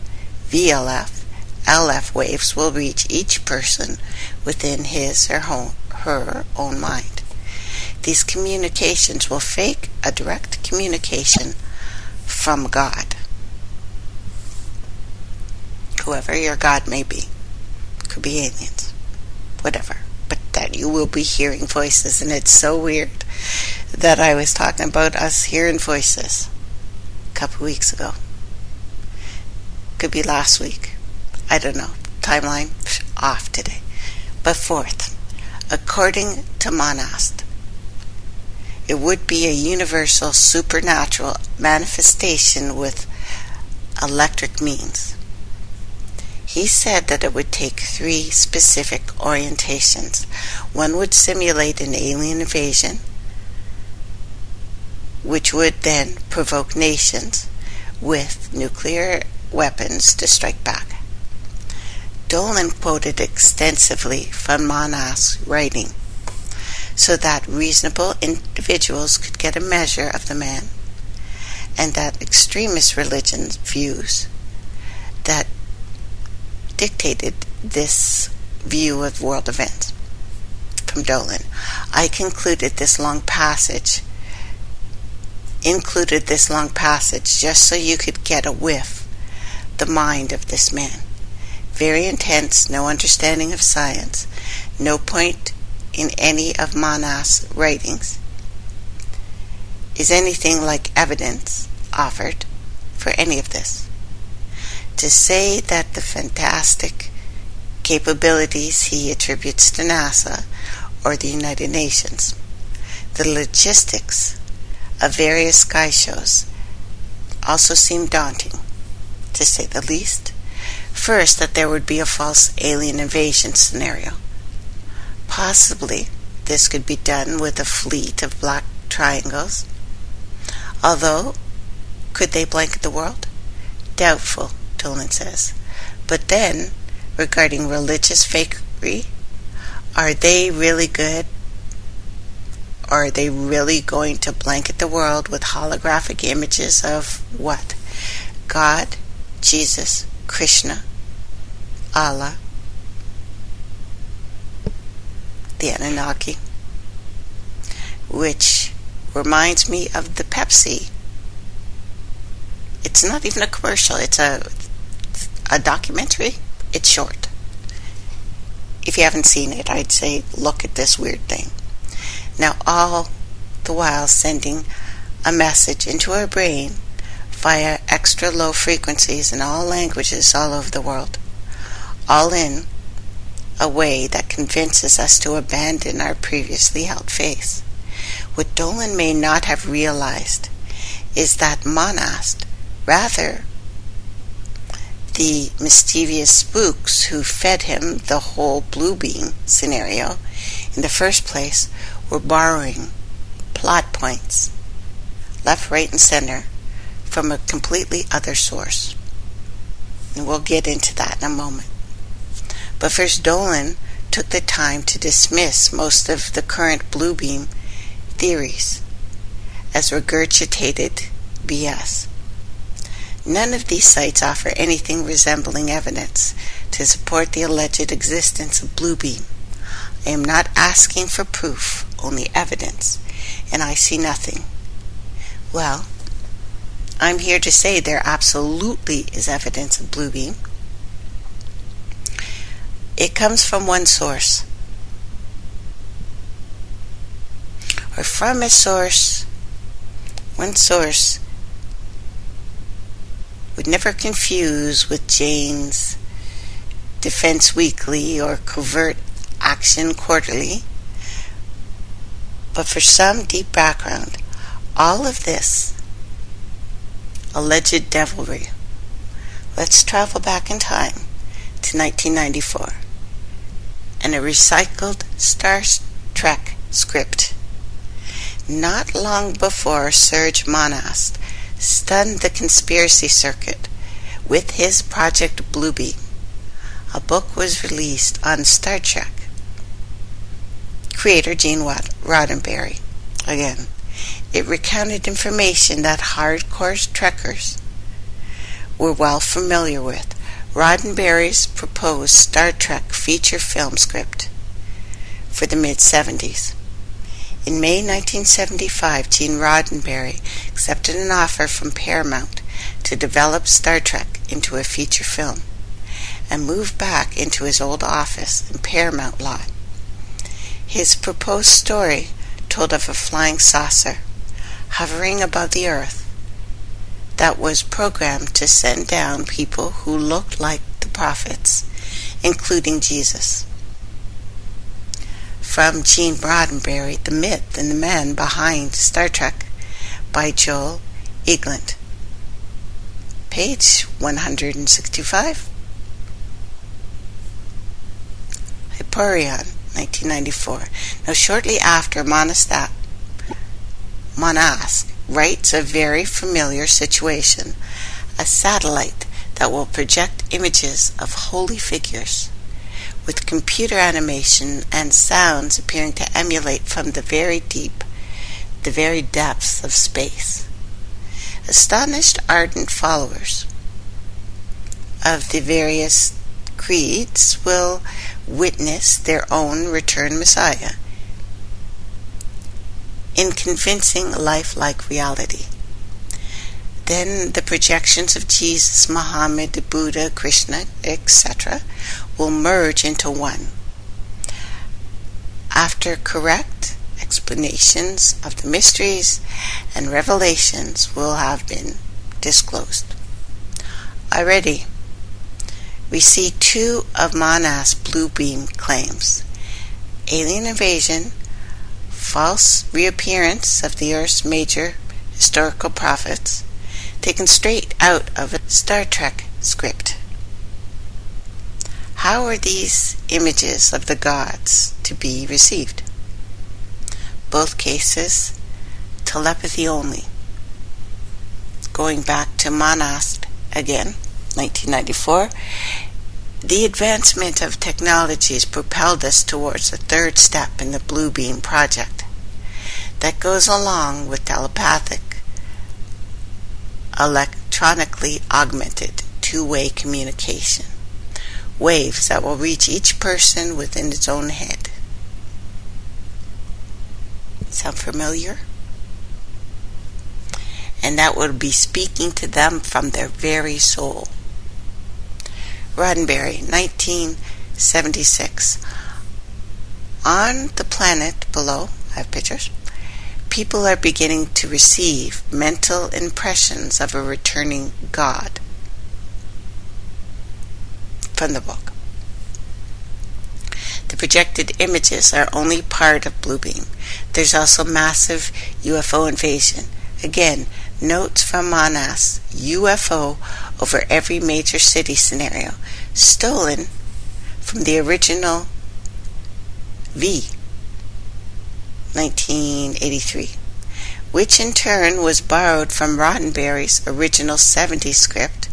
VLF, LF waves will reach each person within his or her own mind. These communications will fake a direct communication from God, whoever your God may be. Could be aliens, whatever, but that you will be hearing voices. And it's so weird that I was talking about us hearing voices a couple weeks ago. Could be last week. I don't know. Timeline off today. But fourth, according to Monasque, it would be a universal supernatural manifestation with electric means. He said that it would take three specific orientations. One would simulate an alien invasion, which would then provoke nations with nuclear weapons to strike back. Dolan quoted extensively from Monasque's writing so that reasonable individuals could get a measure of the man, and that extremist religion views that dictated this view of world events. From Dolan, I included this long passage just so you could get a whiff the mind of this man. Very intense, no understanding of science, no point in any of Monasque's writings is anything like evidence offered for any of this. To say that the fantastic capabilities he attributes to NASA or the United Nations, the logistics of various sky shows also seem daunting, to say the least. First, that there would be a false alien invasion scenario. Possibly, this could be done with a fleet of black triangles. Although, could they blanket the world? Doubtful. Dolan says. But then, regarding religious fakery, are they really good? Or are they really going to blanket the world with holographic images of what? God, Jesus, Krishna, Allah, the Anunnaki, which reminds me of the Pepsi. It's not even a commercial. It's a documentary. It's short. If you haven't seen it, I'd say look at this weird thing. Now, all the while sending a message into our brain via extra low frequencies in all languages all over the world, all in a way that convinces us to abandon our previously held faith. What Dolan may not have realized is that Monast, rather the mischievous spooks who fed him the whole blue beam scenario in the first place, were borrowing plot points, left, right, and center, from a completely other source. And we'll get into that in a moment. But first, Dolan took the time to dismiss most of the current blue beam theories as regurgitated BS. None of these sites offer anything resembling evidence to support the alleged existence of blue beam. I am not asking for proof, only evidence, and I see nothing. Well, I'm here to say there absolutely is evidence of blue beam. It comes from one source, or from a source. One source would never confuse with Jane's Defense Weekly or Covert Action Quarterly. But for some deep background, all of this alleged devilry. Let's travel back in time to 1994 and a recycled Star Trek script. Not long before Serge Monast stunned the conspiracy circuit with his Project Bluebeam, a book was released on Star Trek. Creator Gene Roddenberry. Again, it recounted information that hardcore trekkers were well familiar with. Roddenberry's proposed Star Trek feature film script for the mid-70s. In May 1975, Gene Roddenberry accepted an offer from Paramount to develop Star Trek into a feature film and moved back into his old office in Paramount lot. His proposed story told of a flying saucer hovering above the Earth that was programmed to send down people who looked like the prophets, including Jesus. From Gene Roddenberry, The Myth and the Man Behind Star Trek by Joel Eglin. Page 165. Hyperion, 1994. Now, shortly after Monast writes a very familiar situation, a satellite that will project images of holy figures with computer animation and sounds appearing to emulate from the very depths of space. Astonished ardent followers of the various creeds will witness their own returned Messiah in convincing lifelike reality. Then the projections of Jesus, Muhammad, Buddha, Krishna, etc. will merge into one. After correct explanations of the mysteries and revelations will have been disclosed. Already, we see two of Monast's blue beam claims: alien invasion, false reappearance of the Earth's major historical prophets, taken straight out of a Star Trek script. How are these images of the gods to be received? Both cases, telepathy only. Going back to Monast again, 1994, the advancement of technologies propelled us towards the third step in the Blue Beam project that goes along with telepathic, electronically augmented two-way communication, waves that will reach each person within its own head. Sound familiar? And that would be speaking to them from their very soul. Roddenberry, 1976. On the planet below, I have pictures, people are beginning to receive mental impressions of a returning God. From the book. The projected images are only part of Blue Beam. There's also massive UFO invasion. Again, notes from Monas, UFO over every major city scenario, stolen from the original V, 1983, which in turn was borrowed from Roddenberry's original 70s script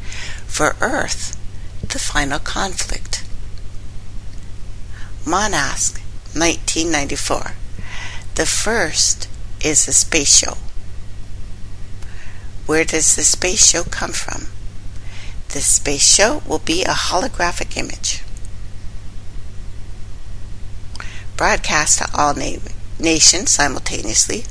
for Earth, the Final Conflict. Monask, 1994. The first is a space show. Where does the space show come from? The space show will be a holographic image, broadcast to all nations simultaneously,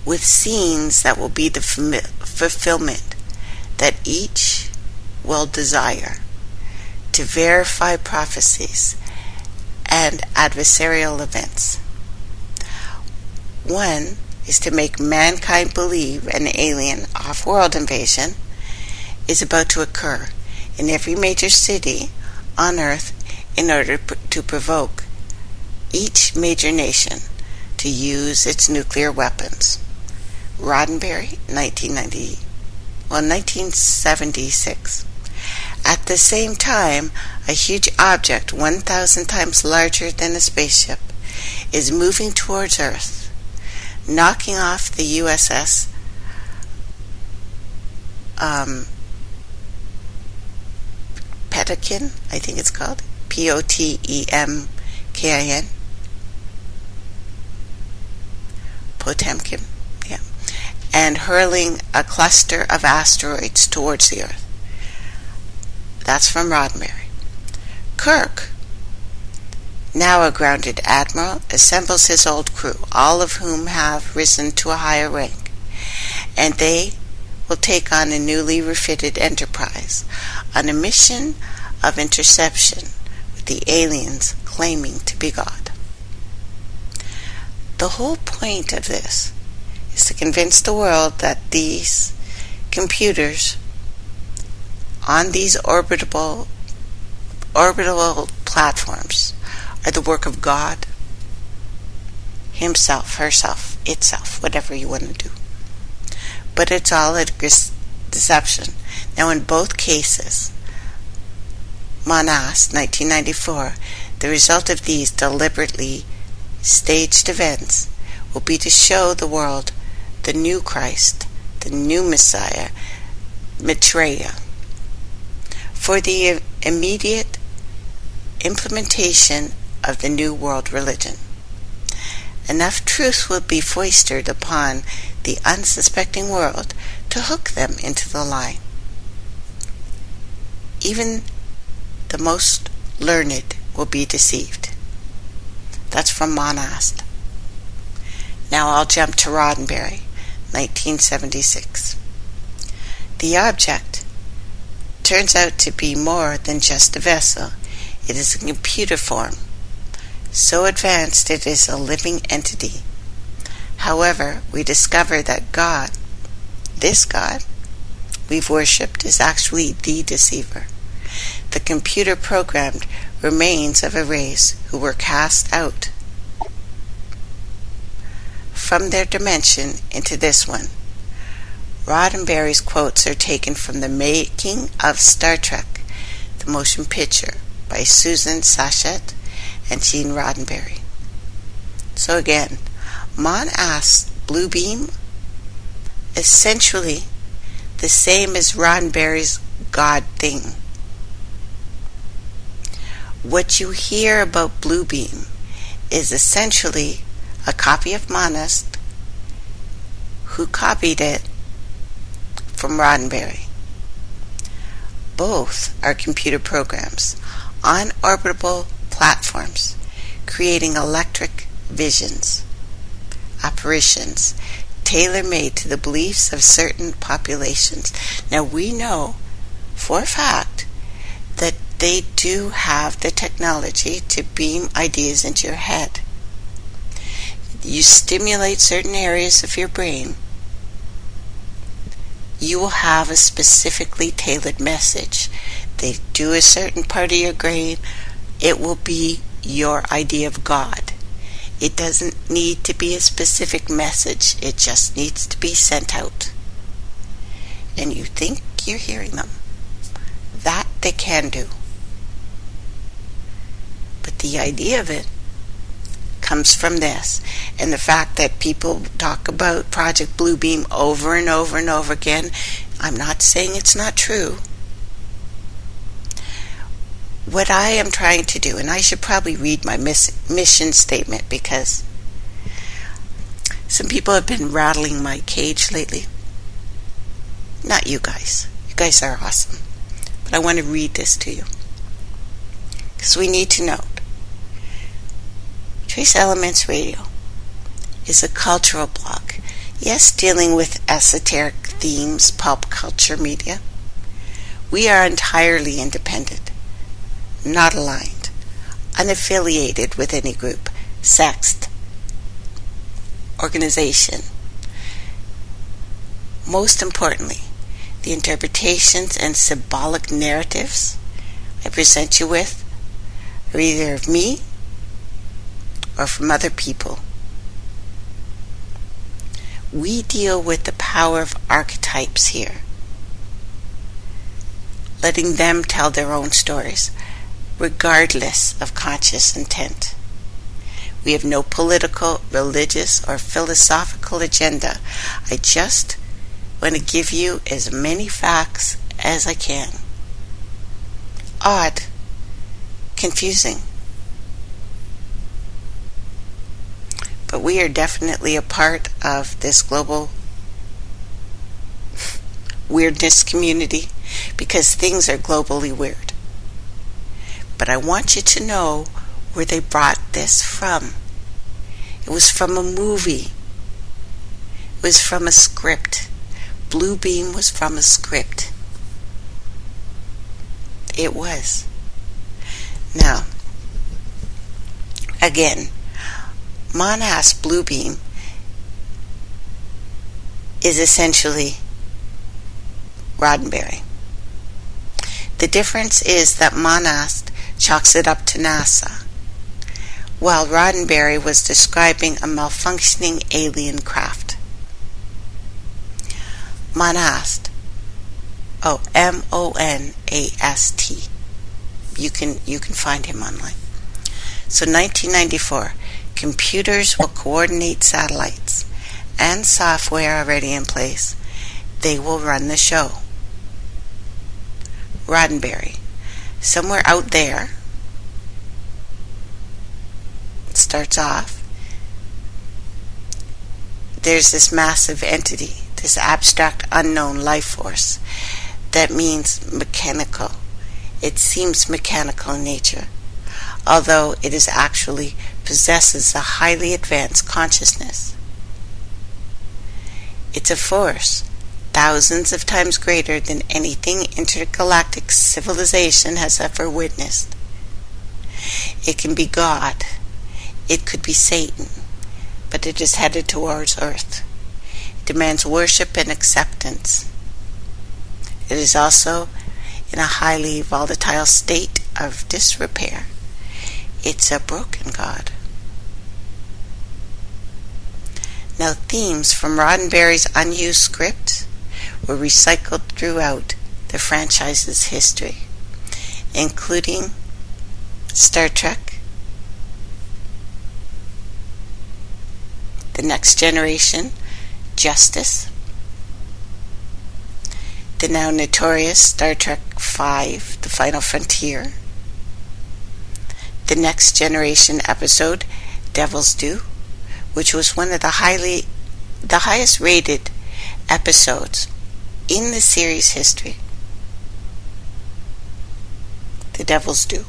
with scenes that will be the fulfillment that each will desire to verify prophecies and adversarial events. One is to make mankind believe an alien off-world invasion is about to occur in every major city on Earth in order to provoke each major nation to use its nuclear weapons. Roddenberry, 1976. At the same time, a huge object 1,000 times larger than a spaceship is moving towards Earth, knocking off the USS Potemkin, I think it's called, Potemkin, Potemkin, yeah, and hurling a cluster of asteroids towards the Earth. That's from Roddenberry. Kirk, now a grounded admiral, assembles his old crew, all of whom have risen to a higher rank, and they will take on a newly refitted Enterprise on a mission of interception with the aliens claiming to be God. The whole point of this is to convince the world that these computers on these orbital platforms are the work of God himself, herself, itself, whatever you want to do. But it's all a deception. Now in both cases, Monas, 1994, the result of these deliberately staged events will be to show the world the new Christ, the new Messiah, Maitreya, for the immediate implementation of the new world religion. Enough truth will be foisted upon the unsuspecting world to hook them into the lie. Even the most learned will be deceived. That's from Monast. Now I'll jump to Roddenberry, 1976. The object turns out to be more than just a vessel. It is a computer form, so advanced it is a living entity. However, we discover that God, this God we've worshipped, is actually the deceiver. The computer-programmed remains of a race who were cast out from their dimension into this one. Roddenberry's quotes are taken from The Making of Star Trek, the motion picture, by Susan Sachett and Gene Roddenberry. So again, Mon asks Bluebeam, essentially the same as Roddenberry's God thing. What you hear about Bluebeam is essentially a copy of Monast who copied it from Roddenberry. Both are computer programs on orbitable platforms creating electric visions, apparitions, tailor-made to the beliefs of certain populations. Now we know for a fact that they do have the technology to beam ideas into your head. You stimulate certain areas of your brain, you will have a specifically tailored message. They do a certain part of your brain, it will be your idea of God. It doesn't need to be a specific message, it just needs to be sent out. And you think you're hearing them. That they can do. But the idea of it comes from this, and the fact that people talk about Project Bluebeam over and over and over again, I'm not saying it's not true. What I am trying to do, and I should probably read my mission statement because some people have been rattling my cage lately. Not you guys. You guys are awesome. But I want to read this to you, because we need to note Trace Elements Radio is a cultural blog, yes, dealing with esoteric themes, pop culture media. We are entirely independent, not aligned, unaffiliated with any group, sect, organization. Most importantly, the interpretations and symbolic narratives I present you with are either of me or from other people. We deal with the power of archetypes here, letting them tell their own stories, regardless of conscious intent. We have no political, religious, or philosophical agenda. I just want to give you as many facts as I can. Odd, confusing. But we are definitely a part of this global weirdness community because things are globally weird. But I want you to know where they brought this from. It was from a movie. It was from a script. Bluebeam was from a script. It was. Now, again, Monast Bluebeam is essentially Roddenberry. The difference is that Monast chalks it up to NASA, while Roddenberry was describing a malfunctioning alien craft. Monast, M-O-N-A-S-T. You can find him online. So 1994, computers will coordinate satellites and software already in place. They will run the show. Roddenberry, somewhere out there, it starts off, there's this massive entity, this abstract unknown life force that means mechanical. It seems mechanical in nature, although it is actually possesses a highly advanced consciousness. It's a force thousands of times greater than anything intergalactic civilization has ever witnessed. It can be God. It could be Satan, but it is headed towards Earth. It demands worship and acceptance. It is also in a highly volatile state of disrepair. It's a broken God. Now, themes from Roddenberry's unused script were recycled throughout the franchise's history, including Star Trek, The Next Generation, Justice. The now notorious Star Trek V, The Final Frontier. The Next Generation episode, Devil's Due, which was one of the highest rated episodes in the series history. The Devil's Due.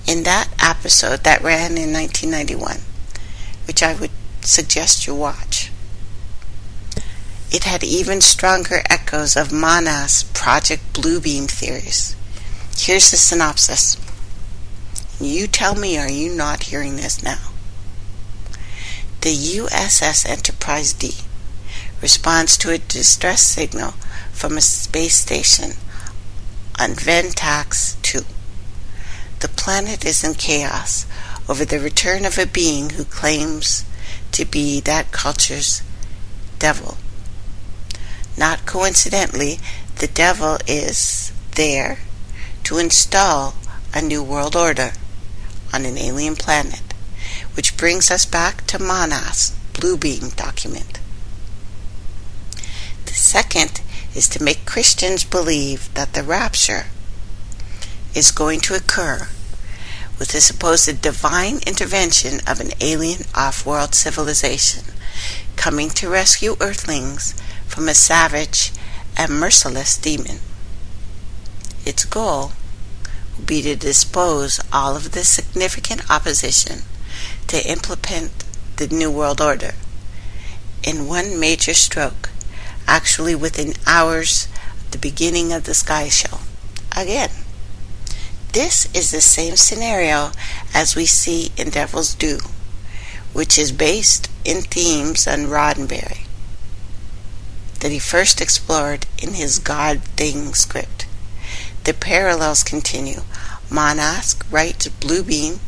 In that episode that ran in 1991, which I would suggest you watch, it had even stronger echoes of Mana's Project Bluebeam theories. Here's the synopsis. You tell me, are you not hearing this now? The USS Enterprise D responds to a distress signal from a space station on Ventax 2. The planet is in chaos over the return of a being who claims to be that culture's devil. Not coincidentally, the devil is there to install a new world order on an alien planet, which brings us back to Mana's Bluebeam document. The second is to make Christians believe that the rapture is going to occur with the supposed divine intervention of an alien off-world civilization coming to rescue Earthlings from a savage and merciless demon. Its goal will be to dispose all of the significant opposition to implement the New World Order in one major stroke, actually within hours of the beginning of the Sky Show. Again, this is the same scenario as we see in Devil's Due, which is based in themes on Roddenberry that he first explored in his God Thing script. The parallels continue. Monask writes in Bluebeam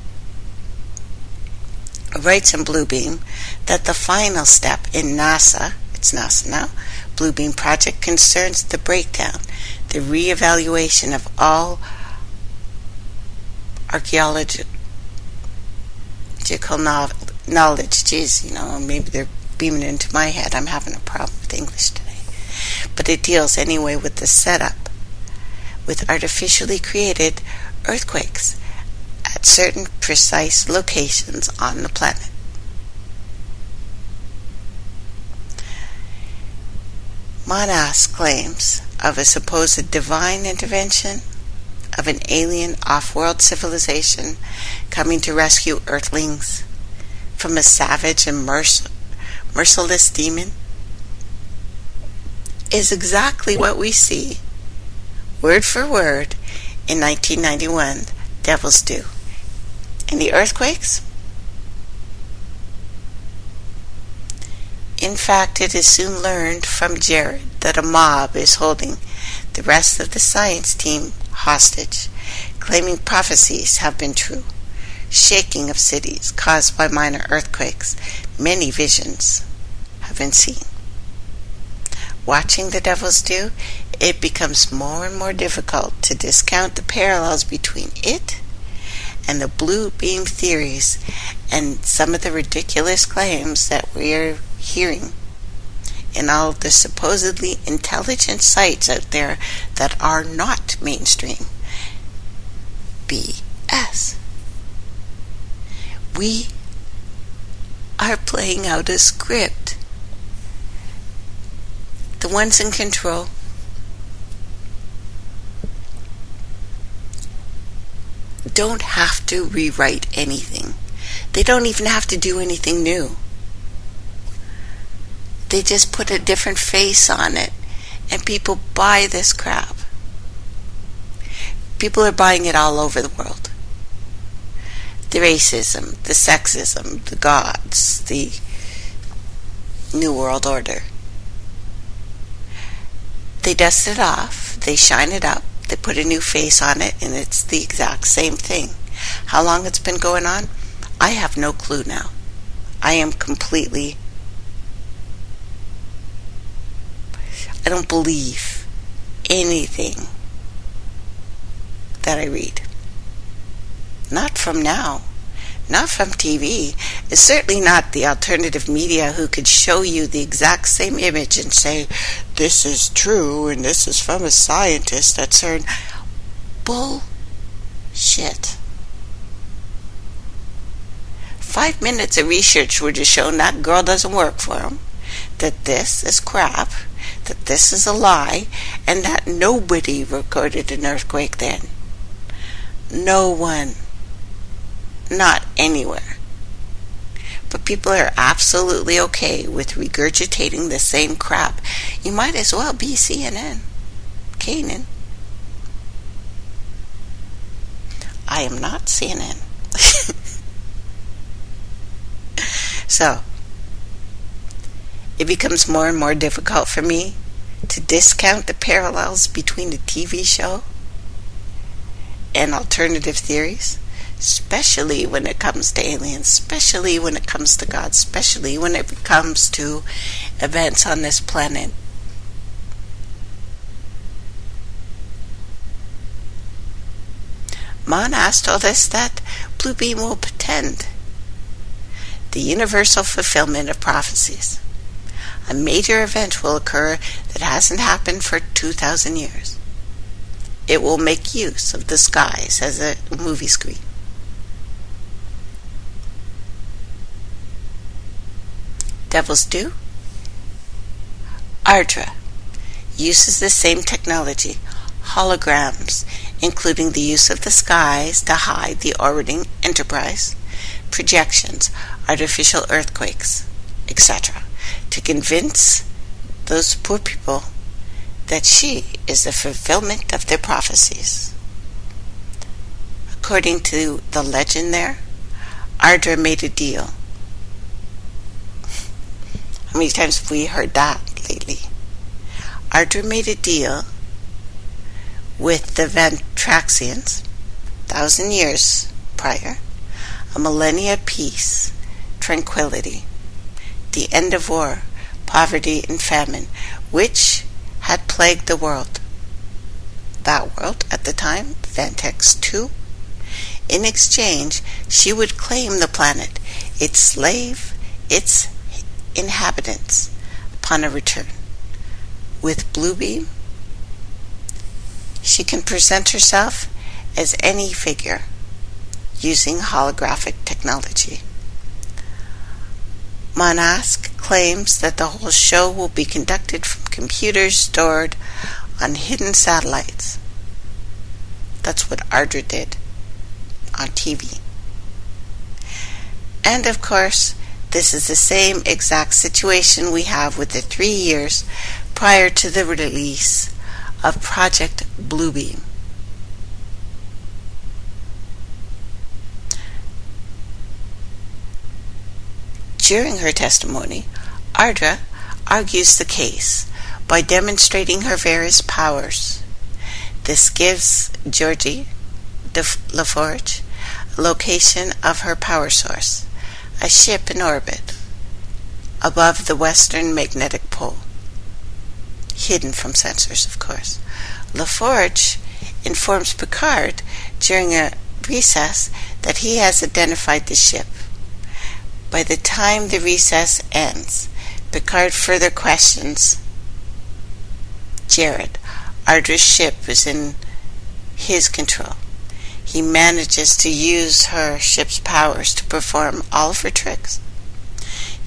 that the final step in it's NASA now, Bluebeam project concerns the breakdown, the reevaluation of all archaeological knowledge. Maybe they're beaming into my head. I'm having a problem with English today. But it deals anyway with the setup, with artificially created earthquakes at certain precise locations on the planet. Monas claims of a supposed divine intervention of an alien off-world civilization coming to rescue Earthlings from a savage and merciless demon is exactly what we see, word for word, in 1991 Devil's Due. And the earthquakes? In fact, it is soon learned from Jared that a mob is holding the rest of the science team hostage, claiming prophecies have been true. Shaking of cities caused by minor earthquakes. Many visions have been seen. Watching The Devil's Due, it becomes more and more difficult to discount the parallels between it and the Bluebeam theories and some of the ridiculous claims that we're hearing in all of the supposedly intelligent sites out there that are not mainstream. BS. We are playing out a script. The ones in control don't have to rewrite anything. They don't even have to do anything new. They just put a different face on it, and people buy this crap. People are buying it all over the world. The racism, the sexism, the gods, the New World Order. They dust it off, they shine it up, they put a new face on it, and it's the exact same thing. How long it's been going on? I have no clue now. I don't believe anything that I read. Not from now. not from TV. It's certainly not the alternative media who could show you the exact same image and say, this is true and this is from a scientist at CERN. Bullshit. 5 minutes of research would have shown that girl doesn't work for him, that this is crap, that this is a lie, and that nobody recorded an earthquake then. No one. Not anywhere. But people are absolutely okay with regurgitating the same crap. You might as well be CNN. Canaan. I am not CNN. So, it becomes more and more difficult for me to discount the parallels between the TV show and alternative theories, especially when it comes to aliens, especially when it comes to God, especially when it comes to events on this planet. Monas told us that Blue Beam will pretend the universal fulfillment of prophecies. A major event will occur that hasn't happened for 2,000 years. It will make use of the skies as a movie screen. Devils do? Ardra uses the same technology, holograms, including the use of the skies to hide the orbiting Enterprise, projections, artificial earthquakes, etc., to convince those poor people that she is the fulfillment of their prophecies. According to the legend there, Ardra made a deal. How many times have we heard that lately? Ardra made a deal with the Ventraxians, 1,000 years prior, a millennia peace, tranquility, the end of war, poverty, and famine, which had plagued the world. That world, at the time, Ventex II. In exchange, she would claim the planet, its slave, its inhabitants, upon a return. With Blue Beam, she can present herself as any figure using holographic technology. Monask claims that the whole show will be conducted from computers stored on hidden satellites. That's what Ardra did on TV. And of course, this is the same exact situation we have with the 3 years prior to the release of Project Bluebeam. During her testimony, Ardra argues the case by demonstrating her various powers. This gives Georgie LaForge a location of her power source, a ship in orbit above the western magnetic pole, hidden from sensors, of course. LaForge informs Picard during a recess that he has identified the ship. By the time the recess ends, Picard further questions Jared. Ardra's ship is in his control. He manages to use her ship's powers to perform all of her tricks.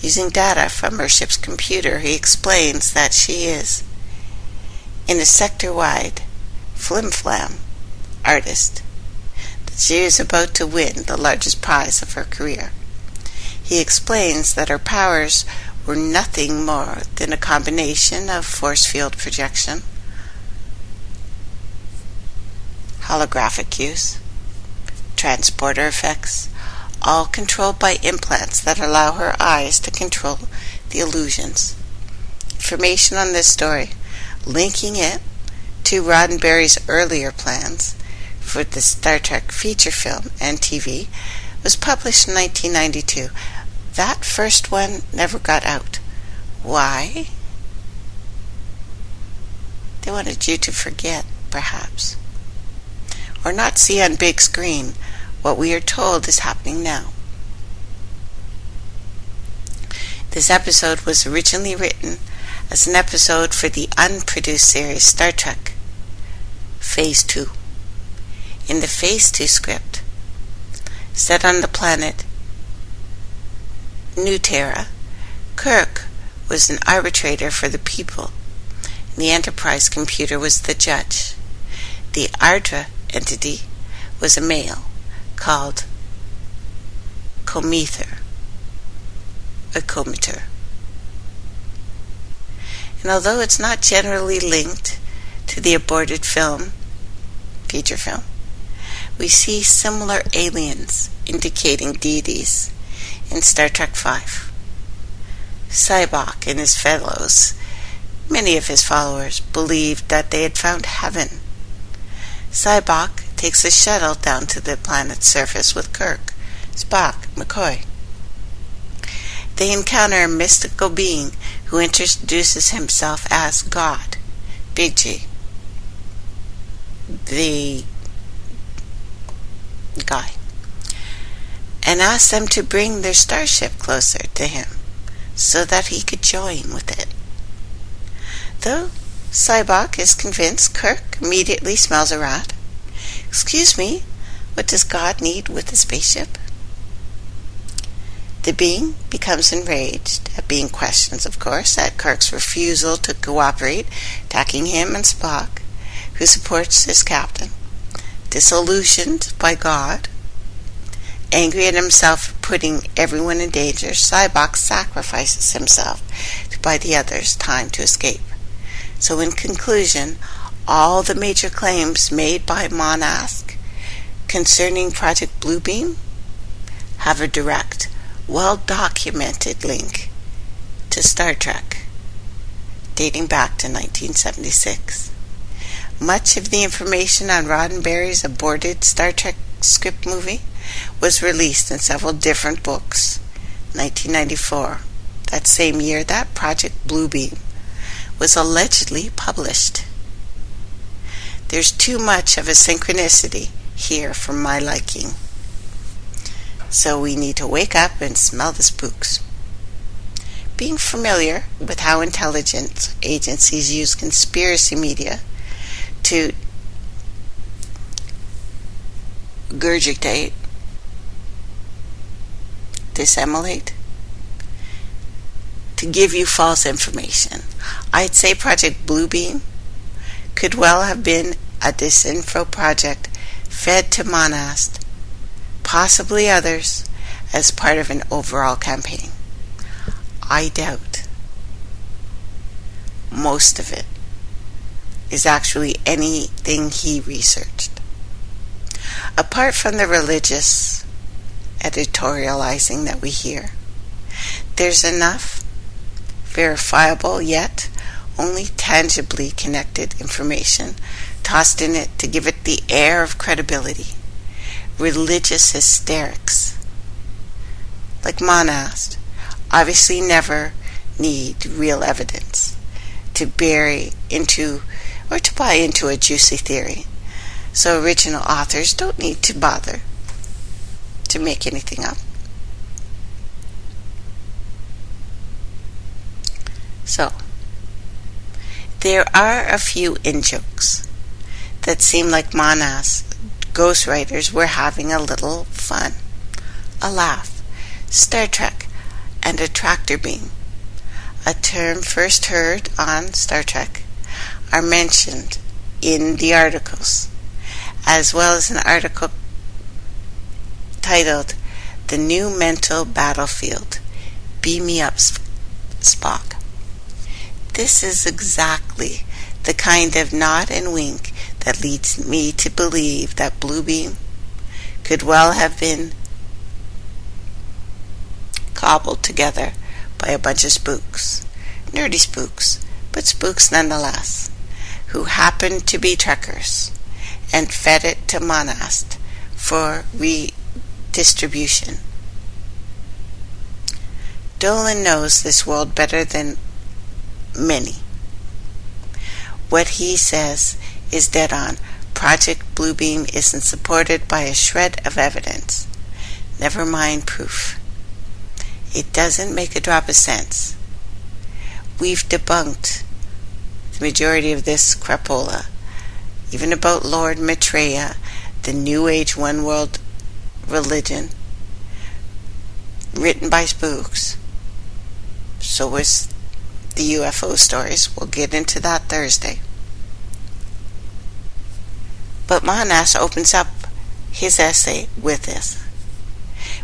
Using data from her ship's computer, he explains that she is in a sector-wide flim-flam artist, that she is about to win the largest prize of her career. He explains that her powers were nothing more than a combination of force field projection, holographic use, transporter effects, all controlled by implants that allow her eyes to control the illusions. Information on this story, linking it to Roddenberry's earlier plans for the Star Trek feature film and TV, was published in 1992. That first one never got out. Why? They wanted you to forget, perhaps, or not see on big screen what we are told is happening now. This episode was originally written as an episode for the unproduced series Star Trek Phase 2. In the Phase 2 script, set on the planet New Terra, Kirk was an arbitrator for the people, and the Enterprise computer was the judge. The Ardra entity was a male called Cometer. And although it's not generally linked to the aborted feature film, we see similar aliens indicating deities in Star Trek V. Sybok and his fellows, many of his followers, believed that they had found heaven. Sybok takes a shuttle down to the planet's surface with Kirk, Spock, McCoy. They encounter a mystical being who introduces himself as God, Big G, the guy, and asks them to bring their starship closer to him so that he could join with it. Though Sybok is convinced, Kirk immediately smells a rat. "Excuse me, what does God need with a spaceship?" The being becomes enraged at being questioned, of course, at Kirk's refusal to cooperate, attacking him and Spock, who supports his captain. Disillusioned by God, angry at himself for putting everyone in danger, Sybok sacrifices himself to buy the others time to escape. So in conclusion, all the major claims made by Monask concerning Project Bluebeam have a direct, well-documented link to Star Trek, dating back to 1976. Much of the information on Roddenberry's aborted Star Trek script movie was released in several different books. 1994, that same year that Project Bluebeam was allegedly published. There's too much of a synchronicity here for my liking. So we need to wake up and smell the spooks. Being familiar with how intelligence agencies use conspiracy media to regurgitate, disseminate, to give you false information, I'd say Project Bluebeam could well have been a disinfo project fed to Monast, possibly others, as part of an overall campaign. I doubt most of it is actually anything he researched. Apart from the religious editorializing that we hear, there's enough verifiable yet only tangibly connected information tossed in it to give it the air of credibility. Religious hysterics, like Monast, obviously never need real evidence to bury into or to buy into a juicy theory. So original authors don't need to bother to make anything up. So, there are a few in-jokes that seem like Monast ghostwriters were having a little fun, a laugh. Star Trek and a tractor beam, a term first heard on Star Trek, are mentioned in the articles, as well as an article titled "The New Mental Battlefield, Beam Me Up, Spock." This is exactly the kind of nod and wink that leads me to believe that Bluebeam could well have been cobbled together by a bunch of spooks, nerdy spooks, but spooks nonetheless, who happened to be trekkers and fed it to Monast for redistribution. Dolan knows this world better than many. What he says is dead on. Project Bluebeam isn't supported by a shred of evidence, never mind proof. It doesn't make a drop of sense. We've debunked the majority of this crapola, even about Lord Maitreya, the New Age One World religion, written by spooks. So was the UFO stories. We'll get into that Thursday. But Monas opens up his essay with this.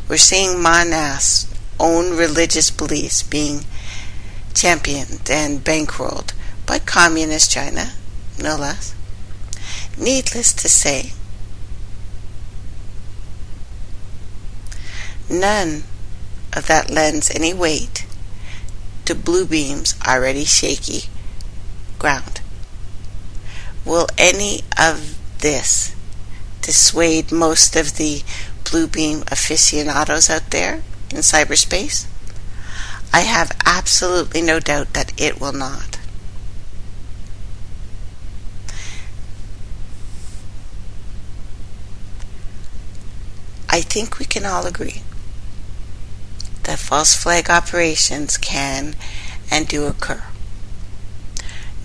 We're seeing Monas' own religious beliefs being championed and bankrolled by communist China, no less. Needless to say, none of that lends any weight to Bluebeam's already shaky ground. Will any of this dissuade most of the Bluebeam aficionados out there in cyberspace? I have absolutely no doubt that it will not. I think we can all agree that false flag operations can and do occur.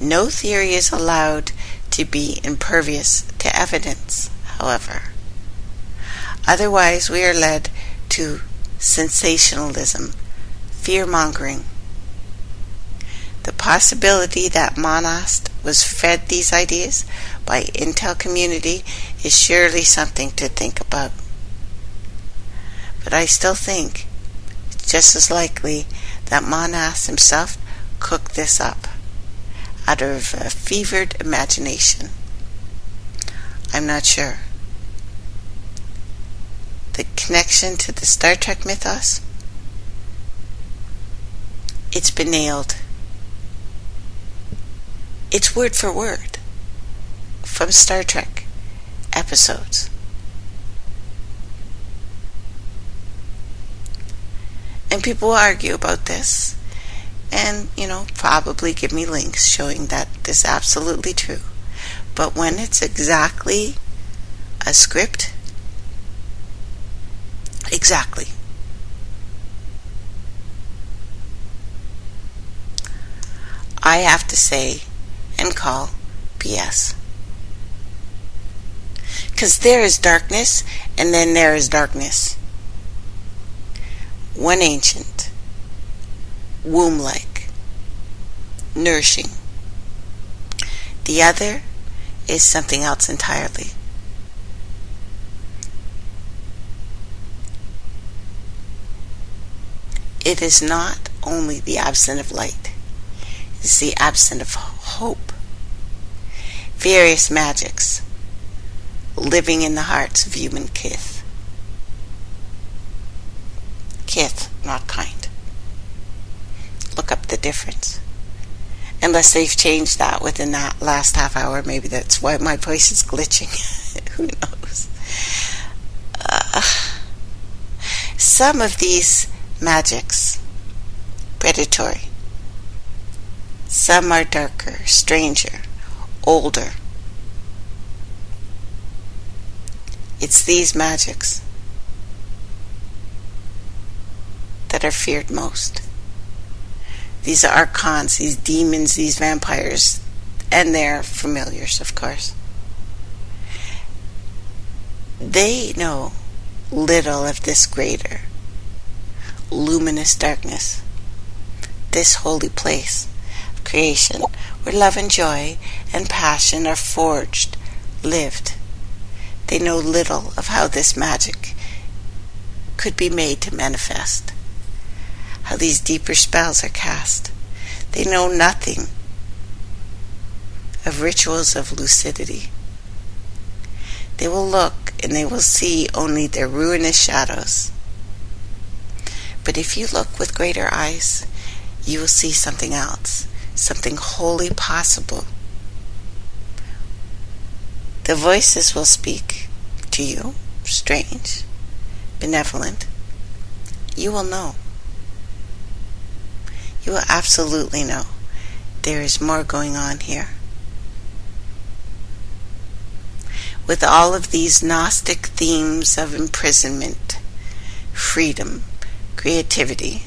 No theory is allowed to be impervious to evidence, however. Otherwise, we are led to sensationalism, fear-mongering. The possibility that Monast was fed these ideas by intel community is surely something to think about. But I still think it's just as likely that Monas himself cooked this up out of a fevered imagination. I'm not sure. The connection to the Star Trek mythos, it's been nailed. It's word for word from Star Trek episodes. And people will argue about this and, probably give me links showing that this is absolutely true. But when it's exactly a script, exactly. I have to say and call BS. Because there is darkness, and then there is darkness. One ancient, womb-like, nourishing. The other is something else entirely. It is not only the absence of light, it is the absence of hope. Various magics living in the hearts of human kith. Kith, not kind. Look up the difference. Unless they've changed that within that last half hour, maybe that's why my voice is glitching. Who knows? Some of these magics, predatory. Some are darker, stranger, older. It's these magics that are feared most. These are archons, these demons, these vampires, and their familiars, of course. They know little of this greater, luminous darkness, this holy place of creation where love and joy and passion are forged, lived. They know little of how this magic could be made to manifest, how these deeper spells are cast. They know nothing of rituals of lucidity. They will look and they will see only their ruinous shadows. But if you look with greater eyes, you will see something else, something wholly possible. The voices will speak to you, strange, benevolent. You will know. You will absolutely know there is more going on here. With all of these Gnostic themes of imprisonment, freedom, creativity,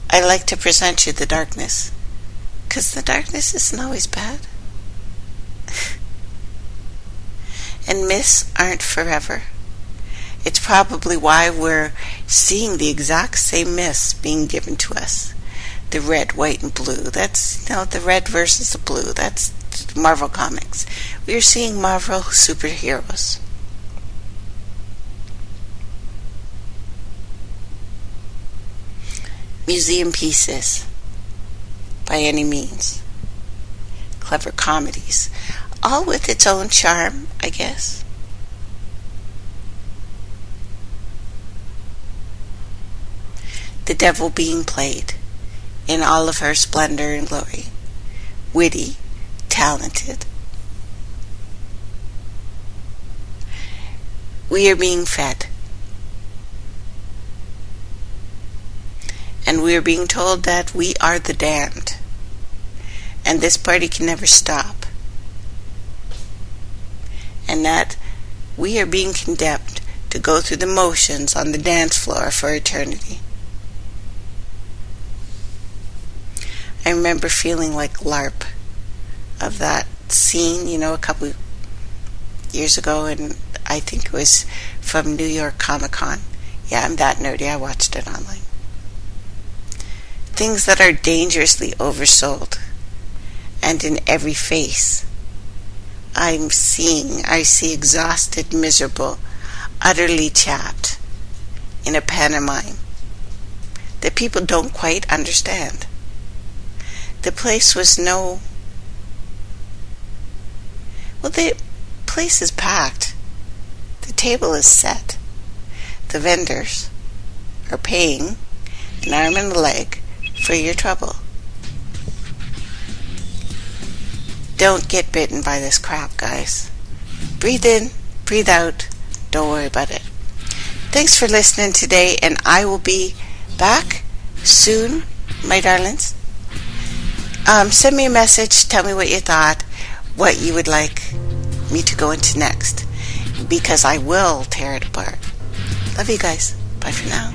I like to present you the darkness, because the darkness isn't always bad. And myths aren't forever. It's probably why we're seeing the exact same myths being given to us. The red, white, and blue. That's, the red versus the blue. That's Marvel Comics. We're seeing Marvel superheroes. Museum pieces, by any means. Clever comedies. All with its own charm, I guess. The devil being played in all of her splendor and glory. Witty, talented. We are being fed. And we are being told that we are the damned. And this party can never stop. And that we are being condemned to go through the motions on the dance floor for eternity. I remember feeling like LARP of that scene, a couple years ago, and I think it was from New York Comic Con. Yeah, I'm that nerdy, I watched it online. Things that are dangerously oversold, and in every face I see exhausted, miserable, utterly chapped in a pantomime that people don't quite understand. The place was the place is packed. The table is set. The vendors are paying an arm and a leg for your trouble. Don't get bitten by this crap, guys. Breathe in, breathe out. Don't worry about it. Thanks for listening today, and I will be back soon, my darlings. Send me a message. Tell me what you thought, what you would like me to go into next, because I will tear it apart. Love you guys. Bye for now.